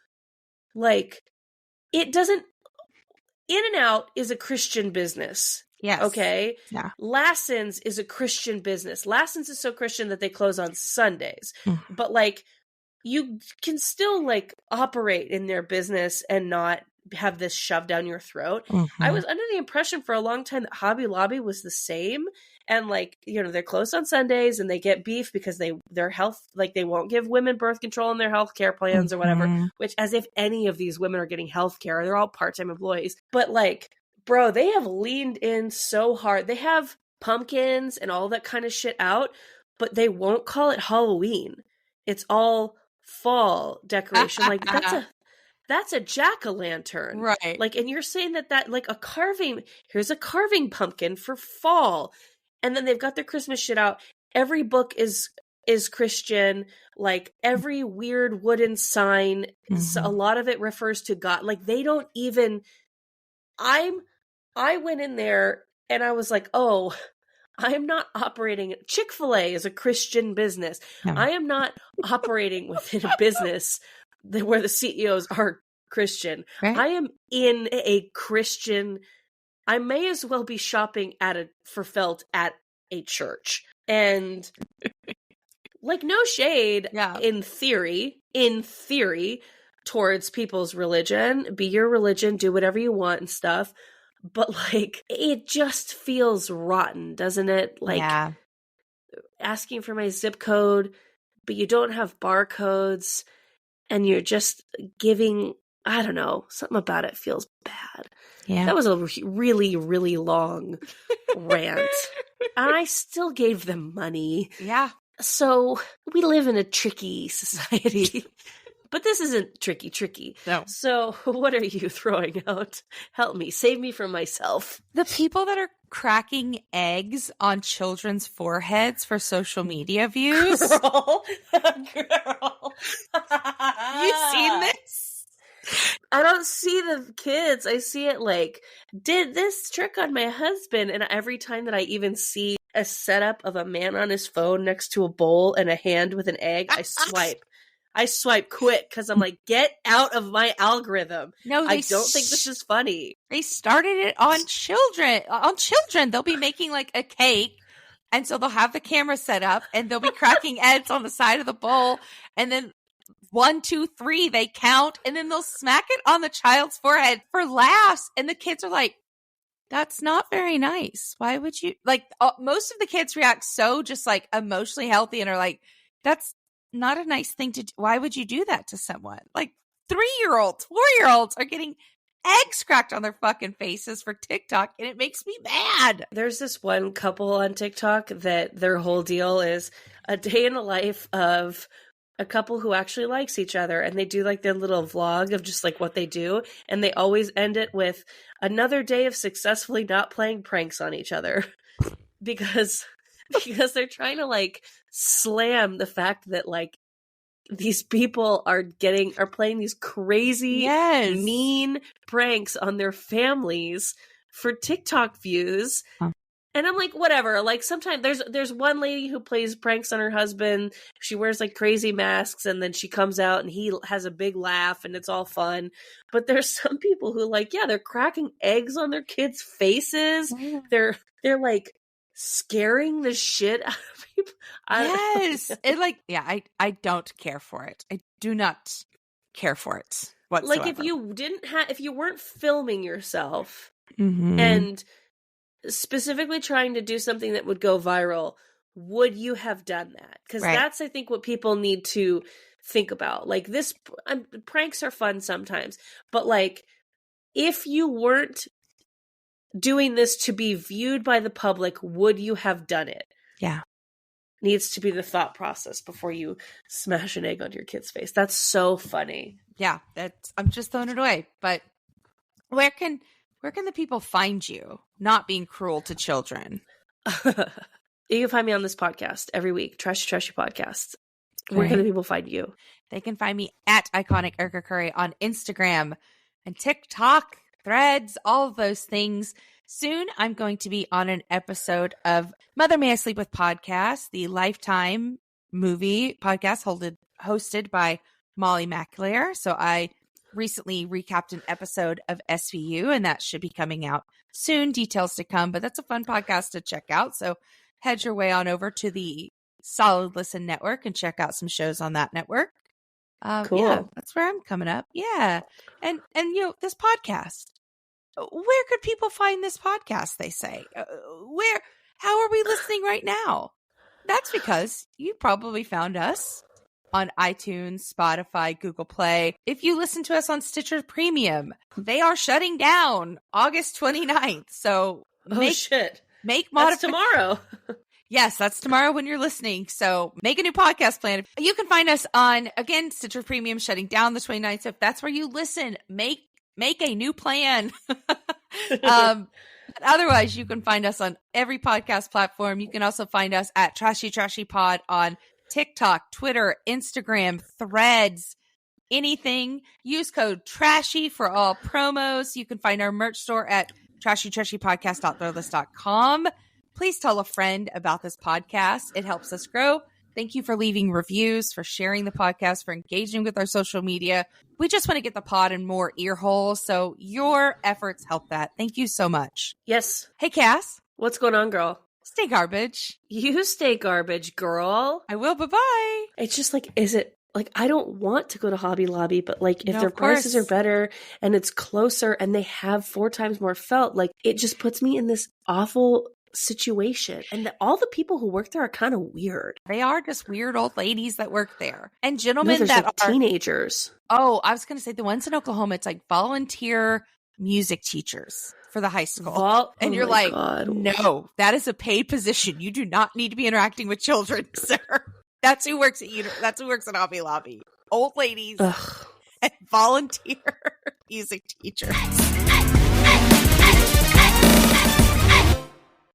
like, it doesn't. In-N-Out is a Christian business. Yes. Okay. Yeah. Lassen's is a Christian business. Lassen's is so Christian that they close on Sundays. But like, you can still like operate in their business and not have this shoved down your throat. I was under the impression for a long time that Hobby Lobby was the same. And like, you know, they're closed on Sundays and they get beef because their health, like they won't give women birth control in their health care plans or whatever, which, as if any of these women are getting health care. They're all part-time employees. But like, bro, they have leaned in so hard. They have pumpkins and all that kind of shit out, but they won't call it Halloween. It's all fall decoration. Like, that's a jack-o'-lantern. Right. Like, and you're saying that like here's a carving pumpkin for fall. And then they've got their Christmas shit out. Every book is Christian. Like, every weird wooden sign, a lot of it refers to God. Like, they don't even, I went in there and I was like, oh, I am not operating. Chick-fil-A is a Christian business. No. I am not operating within a business where the CEOs are Christian. Right. I am in a Christian. I may as well be shopping for felt at a church. And like, no shade in theory, towards people's religion. Be your religion, do whatever you want and stuff. But like, it just feels rotten, doesn't it? Like, asking for my zip code but you don't have barcodes, and you're just giving, I don't know, something about it feels bad. Yeah. That was a really, really long rant. And I still gave them money. Yeah. So we live in a tricky society. But this isn't tricky. No. So what are you throwing out? Help me. Save me from myself. The people that are cracking eggs on children's foreheads for social media views. Girl. You seen this? I don't see the kids. I see it like, did this trick on my husband. And every time that I even see a setup of a man on his phone next to a bowl and a hand with an egg, I swipe. I swipe quick because I'm like, get out of my algorithm. No, I don't think this is funny. They started it on children. On children, they'll be making like a cake, and so they'll have the camera set up, and they'll be cracking eggs on the side of the bowl, and then 1, 2, 3, they count, and then they'll smack it on the child's forehead for laughs, and the kids are like, "That's not very nice. Why would you?" Like most of the kids react so just like emotionally healthy and are like, "That's not a nice thing to do. Why would you do that to someone?" Like 3-year-olds, 4-year-olds are getting eggs cracked on their fucking faces for TikTok, and it makes me mad. There's this one couple on TikTok that their whole deal is a day in the life of a couple who actually likes each other, and they do like their little vlog of just like what they do, and they always end it with another day of successfully not playing pranks on each other because they're trying to like slam the fact that like these people are playing these crazy mean pranks on their families for TikTok views. Huh. And I'm like, whatever. Like sometimes there's one lady who plays pranks on her husband. She wears like crazy masks, and then she comes out and he has a big laugh and it's all fun. But there's some people who like, yeah, they're cracking eggs on their kids' faces. They're like scaring the shit out of people. I don't care for it. I do not care for it whatsoever. Like if you weren't filming yourself and specifically trying to do something that would go viral, would you have done that? Because that's, I think, what people need to think about. Like this, pranks are fun sometimes, but like if you weren't doing this to be viewed by the public, would you have done it? Yeah. Needs to be the thought process before you smash an egg on your kid's face. That's so funny. Yeah, I'm just throwing it away. But where can the people find you not being cruel to children? You can find me on this podcast every week, Trashy Podcast. Where can the people find you? They can find me at Iconic Erica Curry on Instagram and TikTok, Threads, all of those things. Soon, I'm going to be on an episode of Mother May I Sleep With podcast, the Lifetime movie podcast hosted by Molly McAleer. So I recently recapped an episode of SVU, and that should be coming out soon. Details to come, but that's a fun podcast to check out. So head your way on over to the Solid Listen Network and check out some shows on that network. Cool. Yeah, that's where I'm coming up. Yeah. And this podcast. Where could people find this podcast, they say? How are we listening right now? That's because you probably found us on iTunes, Spotify, Google Play. If you listen to us on Stitcher Premium, they are shutting down August 29th. So make That's tomorrow. Yes, that's tomorrow when you're listening. So make a new podcast plan. You can find us on, again, Stitcher Premium shutting down the 29th. So if that's where you listen, make a new plan. Otherwise, you can find us on every podcast platform. You can also find us at Trashy Pod on TikTok, Twitter, Instagram, Threads, anything. Use code TRASHY for all promos. You can find our merch store at trashypodcast.threadless.com. Please tell a friend about this podcast. It helps us grow. Thank you for leaving reviews, for sharing the podcast, for engaging with our social media. We just want to get the pod in more ear holes, so your efforts help that. Thank you so much. Yes. Hey, Cass. What's going on, girl? Stay garbage. You stay garbage, girl. I will. Bye-bye. It's just like, is it, like, I don't want to go to Hobby Lobby, but like if their prices are better and it's closer and they have 4 times more felt, like it just puts me in this awful situation, and all the people who work there are kind of weird. They are just weird old ladies that work there, and gentlemen that are teenagers. Oh, I was going to say the ones in Oklahoma. It's like volunteer music teachers for the high school, and you're like, God. No, that is a paid position. You do not need to be interacting with children, sir. That's who works at Hobby Lobby. Old ladies and volunteer music teachers.